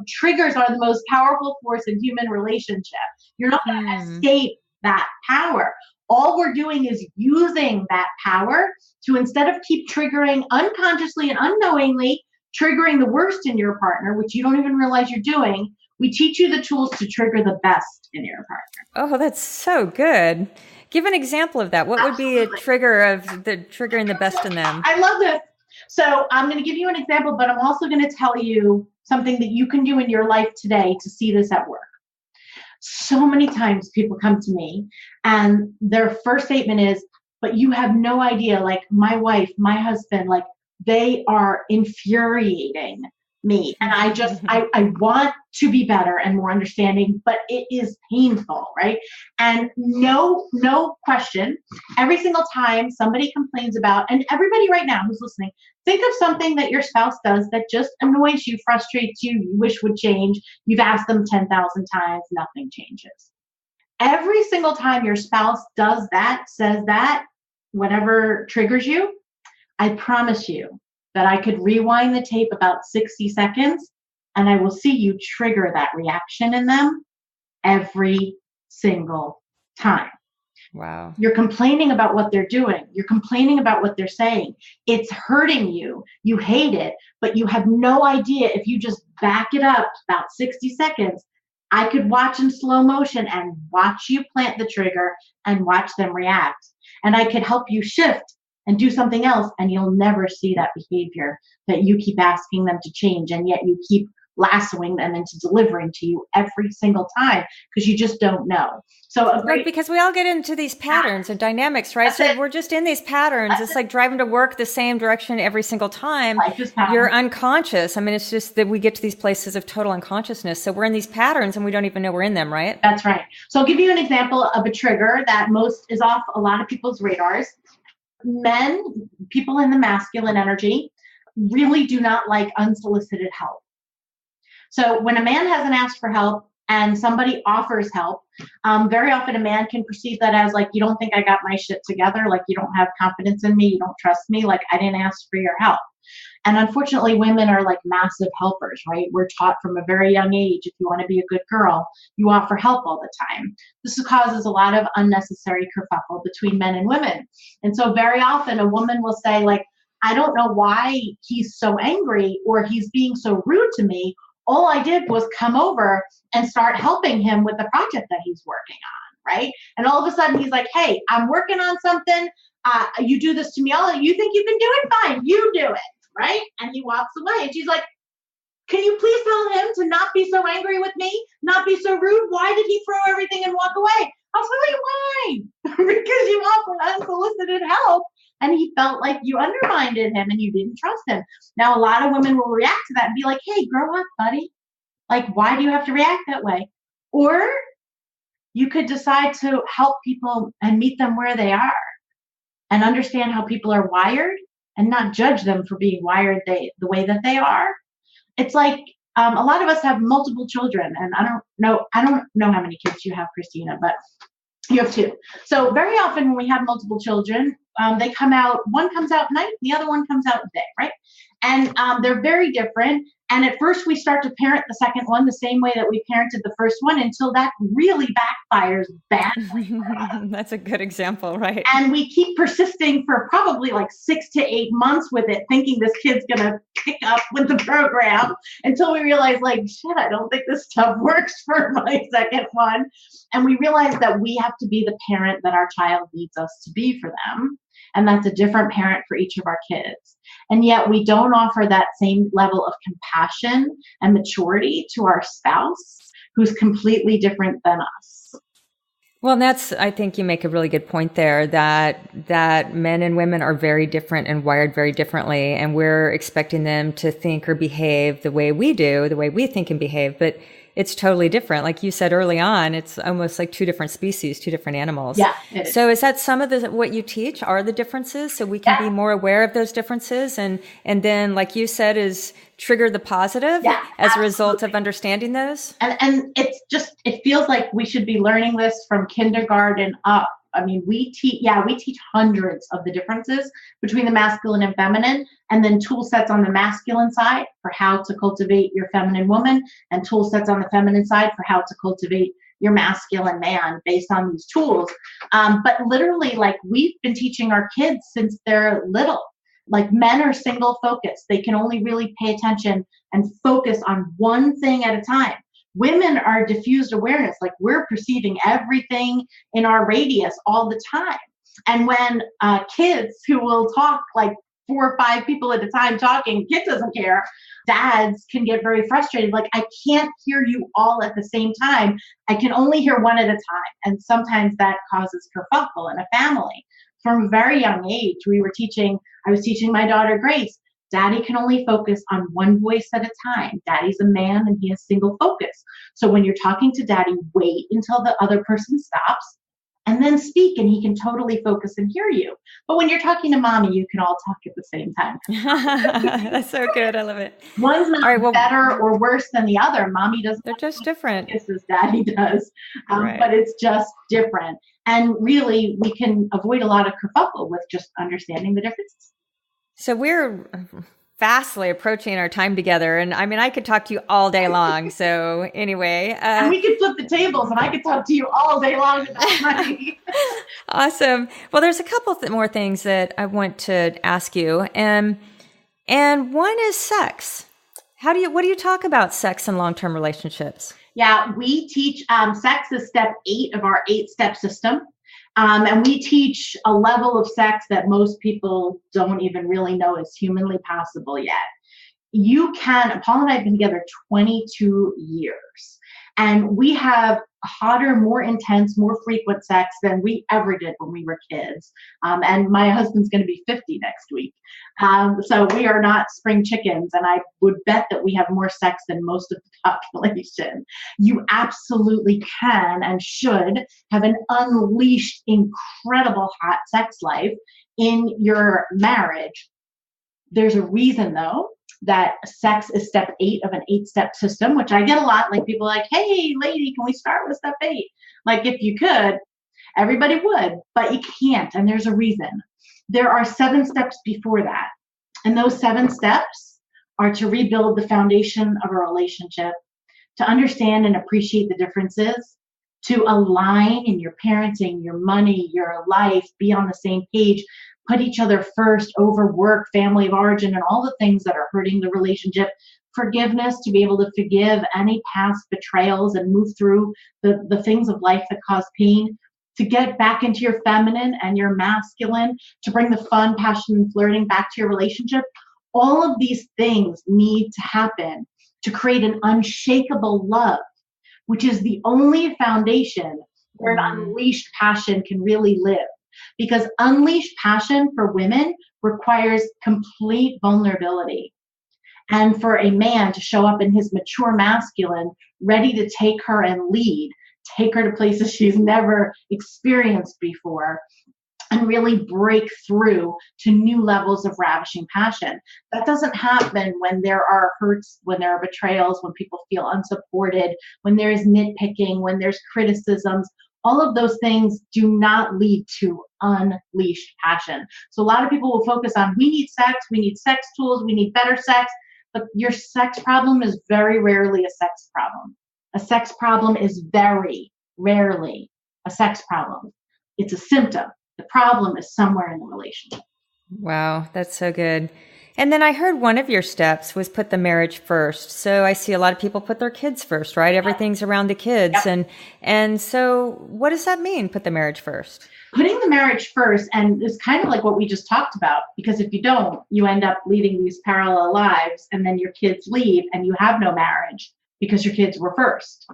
S1: Triggers are the most powerful force in human relationship. You're not going to escape that power. All we're doing is using that power to, instead of keep triggering unconsciously and unknowingly, triggering the worst in your partner, which you don't even realize you're doing, we teach you the tools to trigger the best in your partner.
S2: Oh, that's so good. Give an example of that. What would be a trigger of the triggering the best in them?
S1: I love this. So I'm going to give you an example, but I'm also going to tell you something that you can do in your life today to see this at work. So many times people come to me and their first statement is, but you have no idea, like my wife, my husband, like they are infuriating me. And I want to be better and more understanding, but it is painful, right? And no question, every single time somebody complains about, and everybody right now who's listening, think of something that your spouse does that just annoys you, frustrates you, you wish would change. You've asked them 10,000 times, nothing changes. Every single time your spouse does that, says that, whatever triggers you, I promise you that I could rewind the tape about 60 seconds and I will see you trigger that reaction in them every single time.
S2: Wow.
S1: You're complaining about what they're doing. You're complaining about what they're saying. It's hurting you. You hate it, but you have no idea. If you just back it up about 60 seconds, I could watch in slow motion and watch you plant the trigger and watch them react. And I could help you shift and do something else, and you'll never see that behavior that you keep asking them to change, and yet you keep lassoing them into delivering to you every single time because you just don't know. So
S2: because we all get into these patterns and dynamics, right? So we're just in these patterns. It's like driving to work the same direction every single time. You're unconscious. I mean, it's just that we get to these places of total unconsciousness. So we're in these patterns and we don't even know we're in them, right?
S1: That's right. So I'll give you an example of a trigger that is off a lot of people's radars. Men, people in the masculine energy, really do not like unsolicited help. So when a man hasn't asked for help and somebody offers help, very often a man can perceive that as like, you don't think I got my shit together? Like, you don't have confidence in me? You don't trust me? Like, I didn't ask for your help. And unfortunately, women are like massive helpers, right? We're taught from a very young age, if you want to be a good girl, you offer help all the time. This causes a lot of unnecessary kerfuffle between men and women. And so very often a woman will say like, I don't know why he's so angry or he's being so rude to me. All I did was come over and start helping him with the project that he's working on, right? And all of a sudden he's like, hey, I'm working on something. You do this to me all. You think you can do it? Fine, you do it, right? And he walks away. And she's like, can you please tell him to not be so angry with me, not be so rude? Why did he throw everything and walk away? I'll tell you why. Because you offered unsolicited help. And he felt like you undermined him and you didn't trust him. Now, a lot of women will react to that and be like, hey, grow up, buddy. Like, why do you have to react that way? Or you could decide to help people and meet them where they are and understand how people are wired and not judge them for being wired the way that they are. It's like a lot of us have multiple children, and I don't know how many kids you have, Krisstina, but you have two. So very often when we have multiple children, they come out, one comes out night, the other one comes out day, right? And they're very different. And at first we start to parent the second one the same way that we parented the first one until that really backfires badly.
S2: That's a good example, right?
S1: And we keep persisting for probably like 6 to 8 months with it, thinking this kid's going to pick up with the program until we realize like, shit, I don't think this stuff works for my second one. And we realize that we have to be the parent that our child needs us to be for them. And that's a different parent for each of our kids. And yet we don't offer that same level of compassion and maturity to our spouse who's completely different than us.
S2: Well, I think you make a really good point there that men and women are very different and wired very differently. And we're expecting them to think or behave the way we do, the way we think and behave. But it's totally different. Like you said early on, it's almost like two different species, two different animals.
S1: Yeah.
S2: So is that some of what you teach are the differences so we can be more aware of those differences and then, like you said, is trigger the positive as a result of understanding those?
S1: And it feels like we should be learning this from kindergarten up. I mean, we teach hundreds of the differences between the masculine and feminine, and then tool sets on the masculine side for how to cultivate your feminine woman, and tool sets on the feminine side for how to cultivate your masculine man based on these tools. But literally, like, we've been teaching our kids since they're little. Like, men are single focused. They can only really pay attention and focus on one thing at a time. Women are diffused awareness, like we're perceiving everything in our radius all the time. And when kids who will talk like 4 or 5 people at a time talking, kid doesn't care, dads can get very frustrated. Like, I can't hear you all at the same time. I can only hear one at a time. And sometimes that causes kerfuffle in a family. From a very young age, I was teaching my daughter Grace, Daddy can only focus on one voice at a time. Daddy's a man and he has single focus. So when you're talking to Daddy, wait until the other person stops and then speak, and he can totally focus and hear you. But when you're talking to Mommy, you can all talk at the same time.
S2: That's so good. I love it.
S1: One's not better or worse than the other. Mommy doesn't.
S2: They're just different.
S1: As Daddy does. But it's just different. And really, we can avoid a lot of kerfuffle with just understanding the differences.
S2: So fastly approaching our time together. And I mean, I could talk to you all day long. So anyway.
S1: And we could flip the tables and I could talk to you all day long about money.
S2: Awesome. Well, there's a couple more things that I want to ask you. And one is sex. What do you talk about sex in long-term relationships?
S1: Yeah, we teach sex is step 8 of our 8-step system. And we teach a level of sex that most people don't even really know is humanly possible yet. Paul and I have been together 22 years, and we have hotter, more intense, more frequent sex than we ever did when we were kids. And my husband's going to be 50 next week. So we are not spring chickens, and I would bet that we have more sex than most of the population. You absolutely can and should have an unleashed, incredible hot sex life in your marriage. There's a reason, though, that sex is step 8 of an 8-step system, which I get a lot. Like people like, hey, lady, can we start with step 8? Like if you could, everybody would, but you can't. And there's a reason. There are 7 steps before that. And those 7 steps are to rebuild the foundation of a relationship, to understand and appreciate the differences, to align in your parenting, your money, your life, be on the same page, put each other first over work, family of origin, and all the things that are hurting the relationship. Forgiveness, to be able to forgive any past betrayals and move through the things of life that cause pain, to get back into your feminine and your masculine, to bring the fun, passion, and flirting back to your relationship. All of these things need to happen to create an unshakable love, which is the only foundation where an unleashed passion can really live. Because unleashed passion for women requires complete vulnerability. And for a man to show up in his mature masculine, ready to take her and lead, take her to places she's never experienced before, and really break through to new levels of ravishing passion. That doesn't happen when there are hurts, when there are betrayals, when people feel unsupported, when there's nitpicking, when there's criticisms. All of those things do not lead to unleashed passion. So a lot of people will focus on, we need sex tools, we need better sex, but your sex problem is very rarely a sex problem. A sex problem is very rarely a sex problem. It's a symptom. The problem is somewhere in the relationship.
S2: Wow, that's so good. And then I heard one of your steps was put the marriage first. So I see a lot of people put their kids first, right? Everything's around the kids. Yep. And so what does that mean, put the marriage first?
S1: Putting the marriage first, and it's kind of like what we just talked about, because if you don't, you end up leading these parallel lives, and then your kids leave and you have no marriage because your kids were first.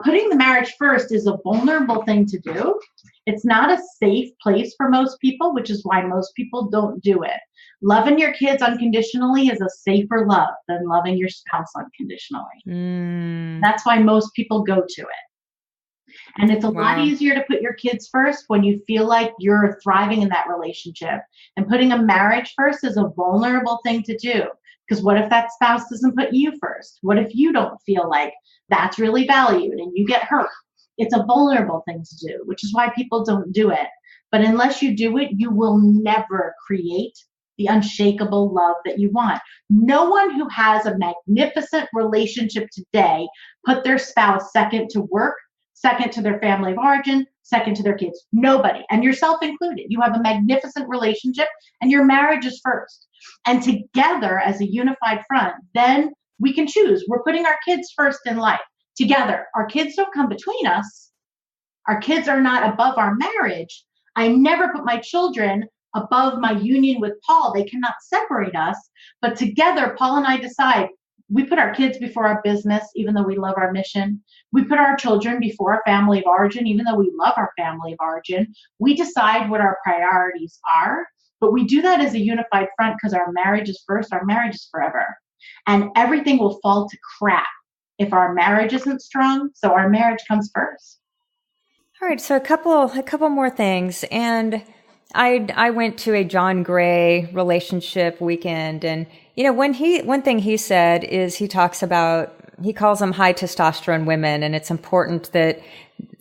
S1: Putting the marriage first is a vulnerable thing to do. It's not a safe place for most people, which is why most people don't do it. Loving your kids unconditionally is a safer love than loving your spouse unconditionally. That's why most people go to it. And it's a lot easier to put your kids first when you feel like you're thriving in that relationship. And putting a marriage first is a vulnerable thing to do. Because what if that spouse doesn't put you first? What if you don't feel like that's really valued and you get hurt? It's a vulnerable thing to do, which is why people don't do it. But unless you do it, you will never create the unshakable love that you want. No one who has a magnificent relationship today put their spouse second to work, second to their family of origin, second to their kids. Nobody, and yourself included. You have a magnificent relationship and your marriage is first. And together as a unified front, then we can choose. We're putting our kids first in life together. Our kids don't come between us. Our kids are not above our marriage. I never put my children above my union with Paul. They cannot separate us. But together, Paul and I decide we put our kids before our business, even though we love our mission. We put our children before our family of origin, even though we love our family of origin. We decide what our priorities are, but we do that as a unified front because our marriage is first, our marriage is forever. And everything will fall to crap if our marriage isn't strong. So our marriage comes first.
S2: All right. So a couple more things. And I went to a John Gray relationship weekend, and one thing he said is he calls them high testosterone women, and it's important that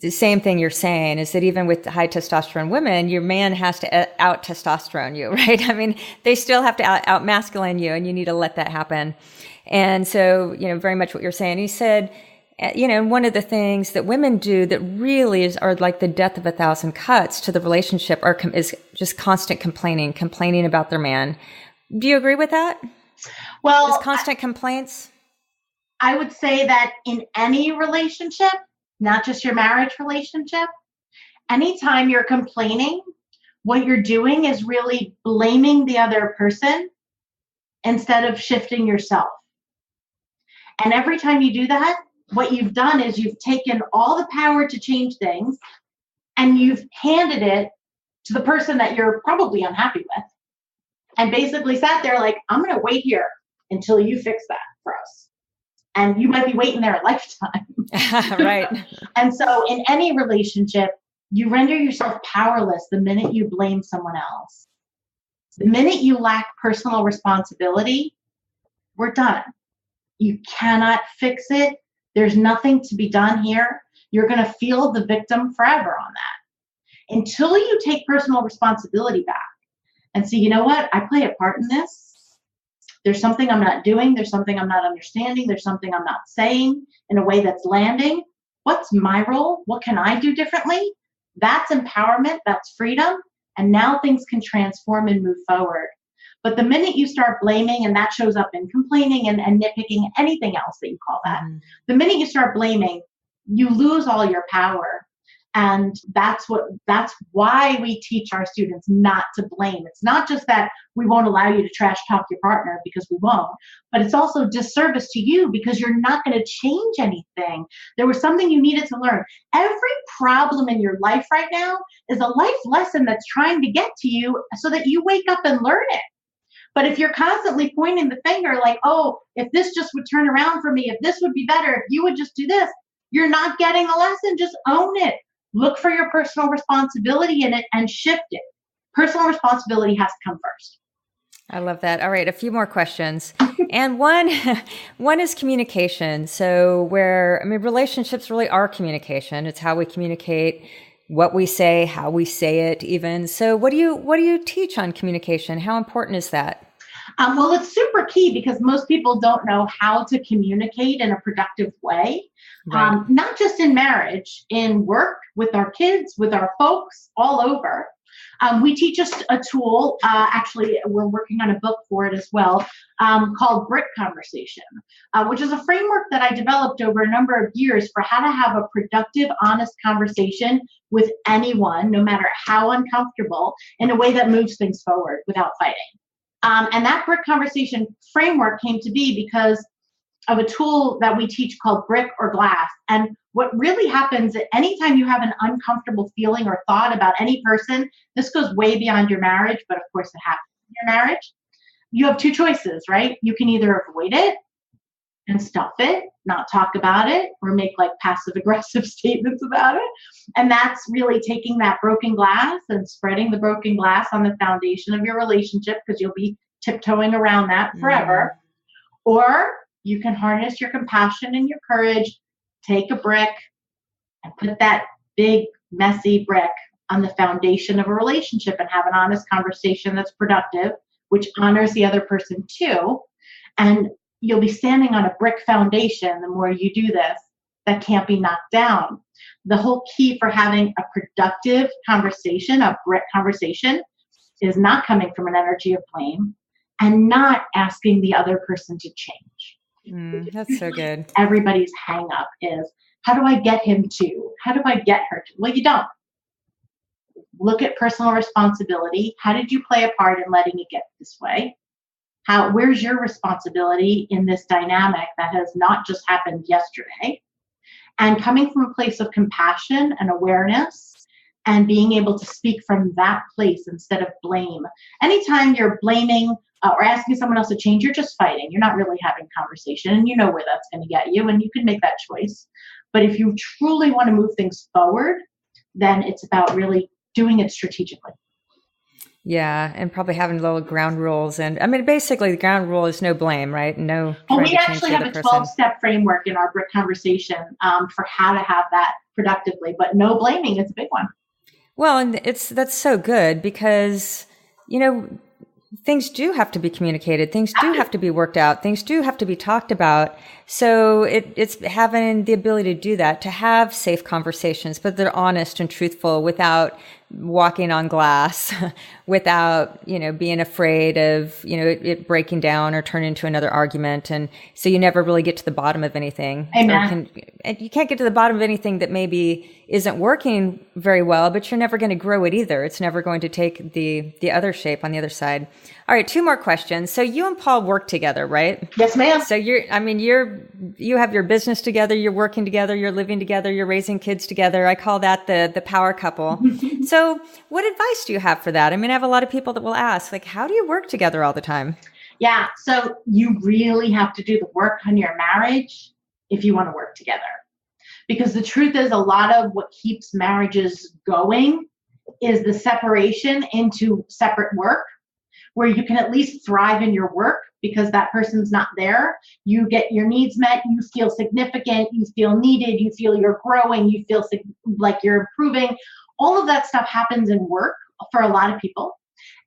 S2: the same thing you're saying is that even with high testosterone women, your man has to out testosterone you, right? I mean, they still have to out masculine you, and you need to let that happen. And so, very much what you're saying. He said, one of the things that women do that really are like the death of a thousand cuts to the relationship is just constant complaining about their man. Do you agree with that?
S1: Well,
S2: just constant complaints.
S1: I would say that in any relationship, not just your marriage relationship, anytime you're complaining, what you're doing is really blaming the other person instead of shifting yourself. And every time you do that, what you've done is you've taken all the power to change things and you've handed it to the person that you're probably unhappy with, and basically sat there like, I'm going to wait here until you fix that for us. And you might be waiting there a lifetime.
S2: Right.
S1: And so in any relationship, you render yourself powerless the minute you blame someone else. The minute you lack personal responsibility, we're done. You cannot fix it. There's nothing to be done here. You're going to feel the victim forever on that. Until you take personal responsibility back and say, you know what? I play a part in this. There's something I'm not doing. There's something I'm not understanding. There's something I'm not saying in a way that's landing. What's my role? What can I do differently? That's empowerment. That's freedom. And now things can transform and move forward. But the minute you start blaming, and that shows up in complaining and nitpicking, anything else that you call that, the minute you start blaming, you lose all your power. And that's why we teach our students not to blame. It's not just that we won't allow you to trash talk your partner, because we won't, but it's also disservice to you because you're not going to change anything. There was something you needed to learn. Every problem in your life right now is a life lesson that's trying to get to you so that you wake up and learn it. But if you're constantly pointing the finger like, oh, if this just would turn around for me, if this would be better, if you would just do this, you're not getting the lesson. Just own it. Look for your personal responsibility in it and shift it. Personal responsibility has to come first.
S2: I love that. All right, a few more questions. And one is communication. So relationships really are communication. It's how we communicate, what we say, how we say it even. So what do you teach on communication? How important is that?
S1: Well, it's super key because most people don't know how to communicate in a productive way. Right. Not just in marriage, in work, with our kids, with our folks, all over. We teach us a tool, actually, we're working on a book for it as well, called BRIC Conversation, which is a framework that I developed over a number of years for how to have a productive, honest conversation with anyone, no matter how uncomfortable, in a way that moves things forward without fighting. And that BRIC Conversation framework came to be because of a tool that we teach called Brick or Glass. And what really happens anytime you have an uncomfortable feeling or thought about any person, this goes way beyond your marriage, but of course it happens in your marriage. You have two choices, right? You can either avoid it and stuff it, not talk about it, or make like passive aggressive statements about it. And that's really taking that broken glass and spreading the broken glass on the foundation of your relationship, because you'll be tiptoeing around that forever. Or you can harness your compassion and your courage, take a brick and put that big, messy brick on the foundation of a relationship and have an honest conversation that's productive, which honors the other person too. And you'll be standing on a brick foundation the more you do this that can't be knocked down. The whole key for having a productive conversation, a brick conversation, is not coming from an energy of blame and not asking the other person to change.
S2: That's so good.
S1: Everybody's hang up is, how do I get him to? How do I get her to? Well, you don't. Look at personal responsibility. How did you play a part in letting it get this way? Where's your responsibility in this dynamic that has not just happened yesterday? And coming from a place of compassion and awareness and being able to speak from that place instead of blame. Anytime you're blaming or asking someone else to change, you're just fighting. You're not really having conversation, and you know where that's going to get you, and you can make that choice. But if you truly want to move things forward, then it's about really doing it strategically.
S2: Yeah, and probably having little ground rules. And I mean, basically the ground rule is no blame, right? No.
S1: Well, we actually have a 12-step framework in our BRIC Conversation for how to have that productively. But no blaming is a big one.
S2: Well, and that's so good because, things do have to be communicated. Things do have to be worked out. Things do have to be talked about. So it's having the ability to do that, to have safe conversations, but they're honest and truthful without walking on glass, without, being afraid of, it breaking down or turning into another argument. And so you never really get to the bottom of anything.
S1: Amen.
S2: You can't get to the bottom of anything that maybe isn't working very well, but you're never going to grow it either. It's never going to take the other shape on the other side. All right, 2 more questions. So you and Paul work together, right?
S1: Yes, ma'am.
S2: So you have your business together, you're working together, you're living together, you're raising kids together. I call that the power couple. So what advice do you have for that? I have a lot of people that will ask, like, how do you work together all the time?
S1: Yeah, so you really have to do the work on your marriage if you want to work together. Because the truth is, a lot of what keeps marriages going is the separation into separate work, where you can at least thrive in your work because that person's not there. You get your needs met, you feel significant, you feel needed, you feel you're growing, you feel like you're improving. All of that stuff happens in work for a lot of people.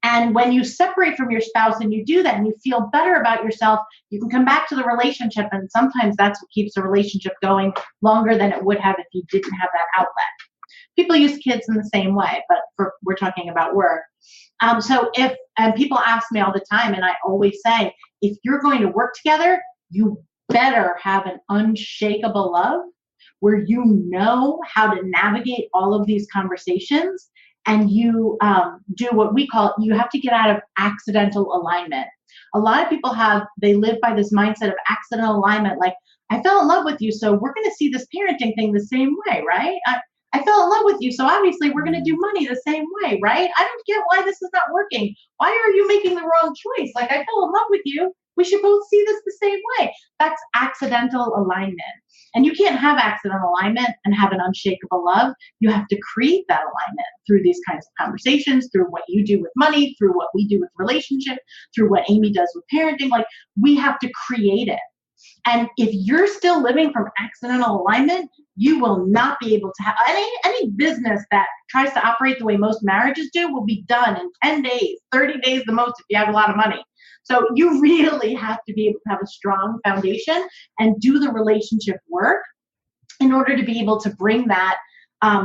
S1: And when you separate from your spouse and you do that and you feel better about yourself, you can come back to the relationship. And sometimes that's what keeps a relationship going longer than it would have if you didn't have that outlet. People use kids in the same way, but we're talking about work. And people ask me all the time, and I always say, if you're going to work together, you better have an unshakable love where you know how to navigate all of these conversations, and you do what we call, you have to get out of accidental alignment. A lot of people they live by this mindset of accidental alignment, like, I fell in love with you, so we're going to see this parenting thing the same way, right? I fell in love with you, so obviously we're going to do money the same way, right? I don't get why this is not working. Why are you making the wrong choice? Like, I fell in love with you. We should both see this the same way. That's accidental alignment. And you can't have accidental alignment and have an unshakable love. You have to create that alignment through these kinds of conversations, through what you do with money, through what we do with relationship, through what Amy does with parenting. Like, we have to create it. And if you're still living from accidental alignment, you will not be able to have any business that tries to operate the way most marriages do will be done in 10 days, 30 days the most if you have a lot of money. So you really have to be able to have a strong foundation and do the relationship work in order to be able to bring that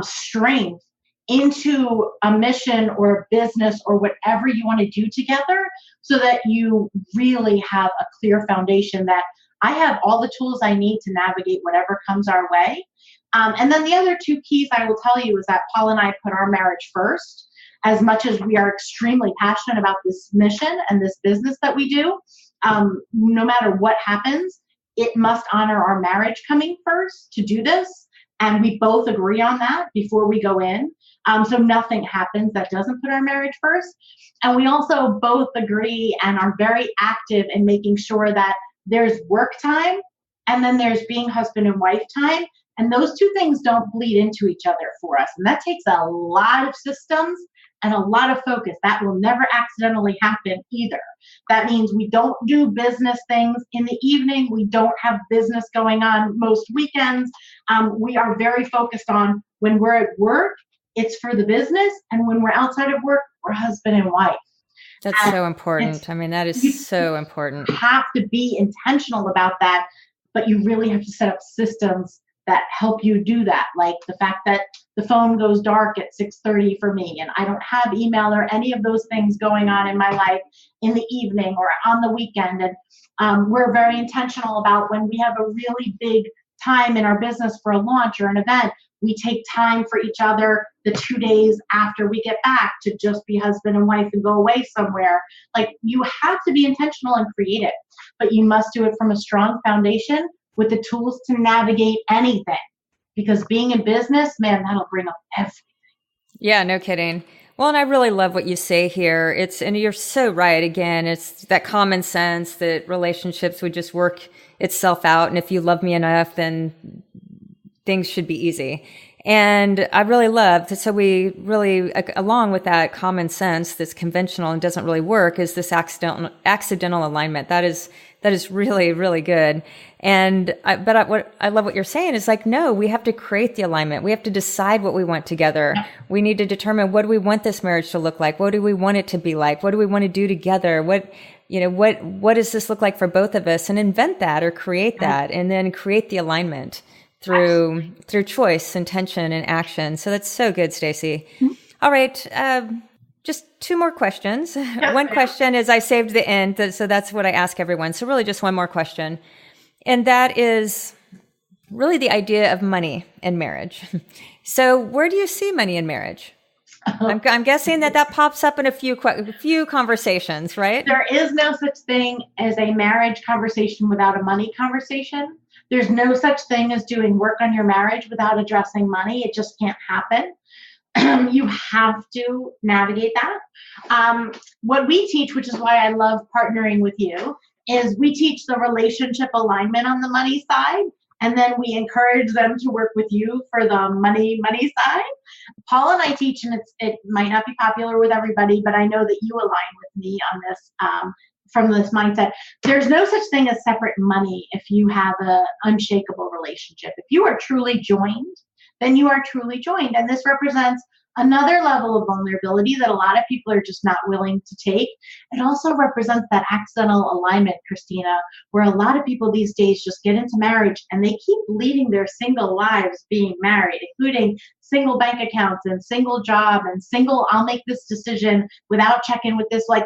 S1: strength into a mission or a business or whatever you want to do together, so that you really have a clear foundation that I have all the tools I need to navigate whatever comes our way. And then the other 2 keys I will tell you is that Paul and I put our marriage first. As much as we are extremely passionate about this mission and this business that we do, no matter what happens, it must honor our marriage coming first to do this. And we both agree on that before we go in. So nothing happens that doesn't put our marriage first. And we also both agree and are very active in making sure that there's work time and then there's being husband and wife time. And those 2 things don't bleed into each other for us. And that takes a lot of systems and a lot of focus. That will never accidentally happen either. That means we don't do business things in the evening. We don't have business going on most weekends. We are very focused on when we're at work, it's for the business. And when we're outside of work, we're husband and wife.
S2: That's so important. That is so important.
S1: You have to be intentional about that, but you really have to set up systems that help you do that. Like the fact that the phone goes dark at 6:30 for me, and I don't have email or any of those things going on in my life in the evening or on the weekend. And we're very intentional about when we have a really big time in our business for a launch or an event, we take time for each other the 2 days after we get back to just be husband and wife and go away somewhere. Like, you have to be intentional and creative, but you must do it from a strong foundation with the tools to navigate anything. Because being in business, man, that'll bring up everything.
S2: Yeah, no kidding. Well, and I really love what you say here. And you're so right. Again, it's that common sense that relationships would just work itself out. And if you love me enough, then things should be easy. And I really love that. So we really, along with that common sense, this conventional and doesn't really work, is this accidental alignment. That is really, really good. And what I love what you're saying is like, no, we have to create the alignment. We have to decide what we want together. We need to determine, what do we want this marriage to look like? What do we want it to be like? What do we want to do together? What does this look like for both of us? And invent that or create that, and then create the alignment through choice, intention, and action. So that's so good, Stacey. All right. Just two more questions. One question is I saved the end, so that's what I ask everyone. So really just one more question. And that is really the idea of money in marriage. So where do you see money in marriage? I'm guessing that pops up in a few conversations, right?
S1: There is no such thing as a marriage conversation without a money conversation. There's no such thing as doing work on your marriage without addressing money. It just can't happen. You have to navigate that. What we teach, which is why I love partnering with you, is we teach the relationship alignment on the money side, and then we encourage them to work with you for the money side. Paul and I teach, and it might not be popular with everybody, but I know that you align with me on this from this mindset. There's no such thing as separate money if you have an unshakable relationship. If you are truly joined, then you are truly joined. And this represents another level of vulnerability that a lot of people are just not willing to take. It also represents that accidental alignment, Krisstina, where a lot of people these days just get into marriage and they keep leading their single lives being married, including single bank accounts and single job and single, I'll make this decision without checking with this. Like,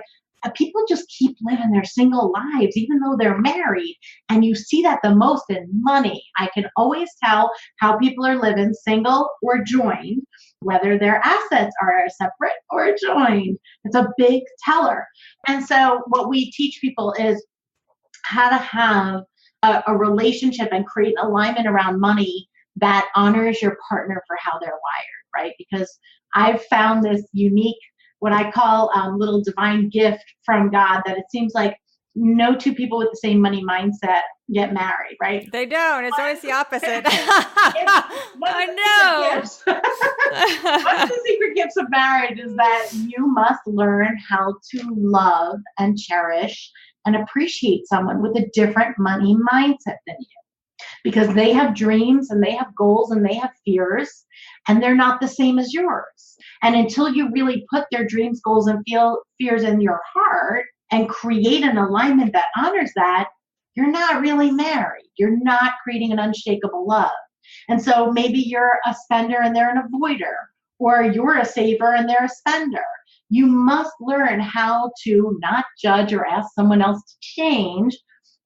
S1: people just keep living their single lives, even though they're married. And you see that the most in money. I can always tell how people are living, single or joined, whether their assets are separate or joined. It's a big teller. And so what we teach people is how to have a relationship and create alignment around money that honors your partner for how they're wired, right? Because I've found this unique, what I call little divine gift from God, that it seems like no two people with the same money mindset get married, right?
S2: They don't. It's always the opposite. I know.
S1: One of the secret gifts of marriage is that you must learn how to love and cherish and appreciate someone with a different money mindset than you. Because they have dreams and they have goals and they have fears, and they're not the same as yours. And until you really put their dreams, goals, and fears in your heart and create an alignment that honors that, you're not really married. You're not creating an unshakable love. And so maybe you're a spender and they're an avoider, or you're a saver and they're a spender. You must learn how to not judge or ask someone else to change,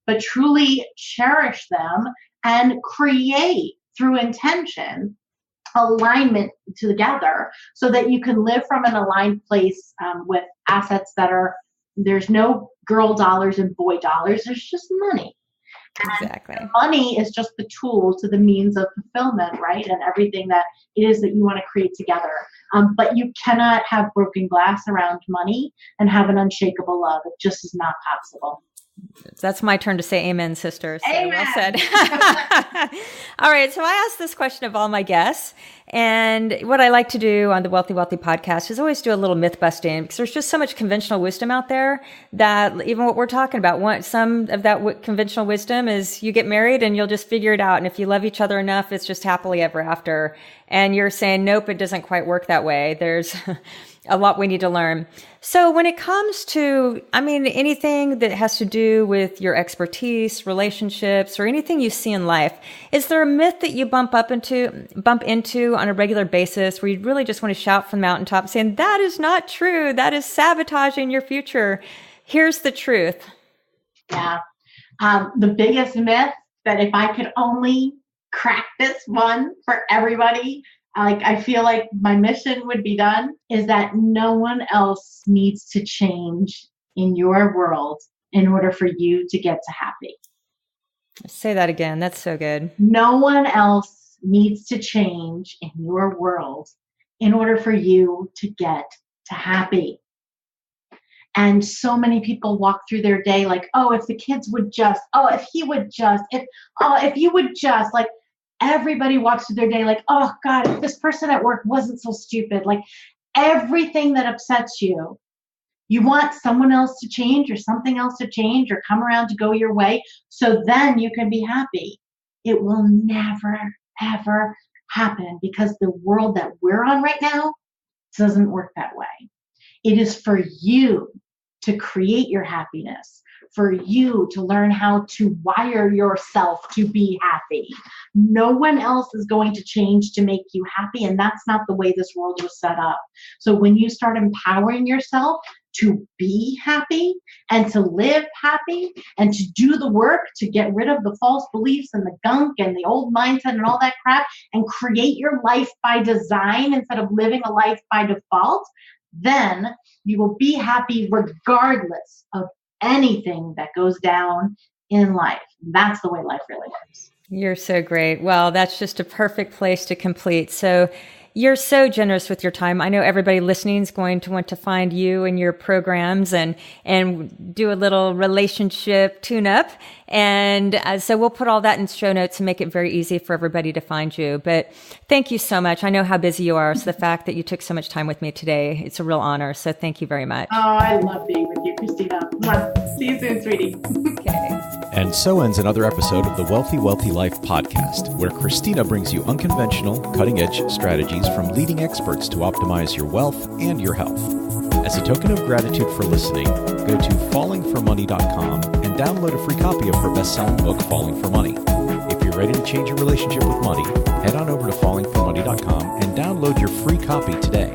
S1: but truly cherish them and create through intention alignment together so that you can live from an aligned place with assets that are, there's no girl dollars and boy dollars, there's just money.
S2: Exactly.
S1: And money is just the tool to the means of fulfillment, right? And everything that it is that you want to create together. But you cannot have broken glass around money and have an unshakable love. It just is not possible.
S2: That's my turn to say amen, sisters. So
S1: amen.
S2: Well said. All right. So I ask this question of all my guests. And what I like to do on the Wealthy podcast is always do a little myth busting, because there's just so much conventional wisdom out there that even what we're talking about, some of that conventional wisdom is you get married and you'll just figure it out. And if you love each other enough, it's just happily ever after. And you're saying, nope, it doesn't quite work that way. There's a lot we need to learn. So when it comes to, anything that has to do with your expertise, relationships, or anything you see in life, is there a myth that you bump into on a regular basis where you really just want to shout from the mountaintop saying, that is not true, that is sabotaging your future? Here's the truth.
S1: Yeah. The biggest myth that if I could only crack this one for everybody, I feel like my mission would be done, is that no one else needs to change in your world in order for you to get to happy.
S2: Say that again. That's so good.
S1: No one else needs to change in your world in order for you to get to happy. And so many people walk through their day like, oh, if the kids would just, oh, if he would just, if you would just, like, everybody walks through their day like, oh God, if this person at work wasn't so stupid. Like everything that upsets you, you want someone else to change or something else to change or come around to go your way. So then you can be happy. It will never, ever happen because the world that we're on right now doesn't work that way. It is for you to create your happiness, for you to learn how to wire yourself to be happy. No one else is going to change to make you happy, and that's not the way this world was set up. So when you start empowering yourself to be happy and to live happy and to do the work to get rid of the false beliefs and the gunk and the old mindset and all that crap and create your life by design instead of living a life by default, then you will be happy regardless of anything that goes down in life. That's the way life really is.
S2: You're so great. Well, that's just a perfect place to complete. So you're so generous with your time. I know everybody listening is going to want to find you and your programs and do a little relationship tune-up. And so we'll put all that in show notes and make it very easy for everybody to find you. But thank you so much. I know how busy you are. So the fact that you took so much time with me today, it's a real honor. So thank you very much.
S1: Oh, I love being with you, Krisstina. See you soon, sweetie.
S2: Okay.
S3: And so ends another episode of the Wealthy Life podcast, where Krisstina brings you unconventional, cutting-edge strategies from leading experts to optimize your wealth and your health. As a token of gratitude for listening, go to fallingformoney.com and download a free copy of her best-selling book, Falling for Money. If you're ready to change your relationship with money, head on over to fallingformoney.com and download your free copy today.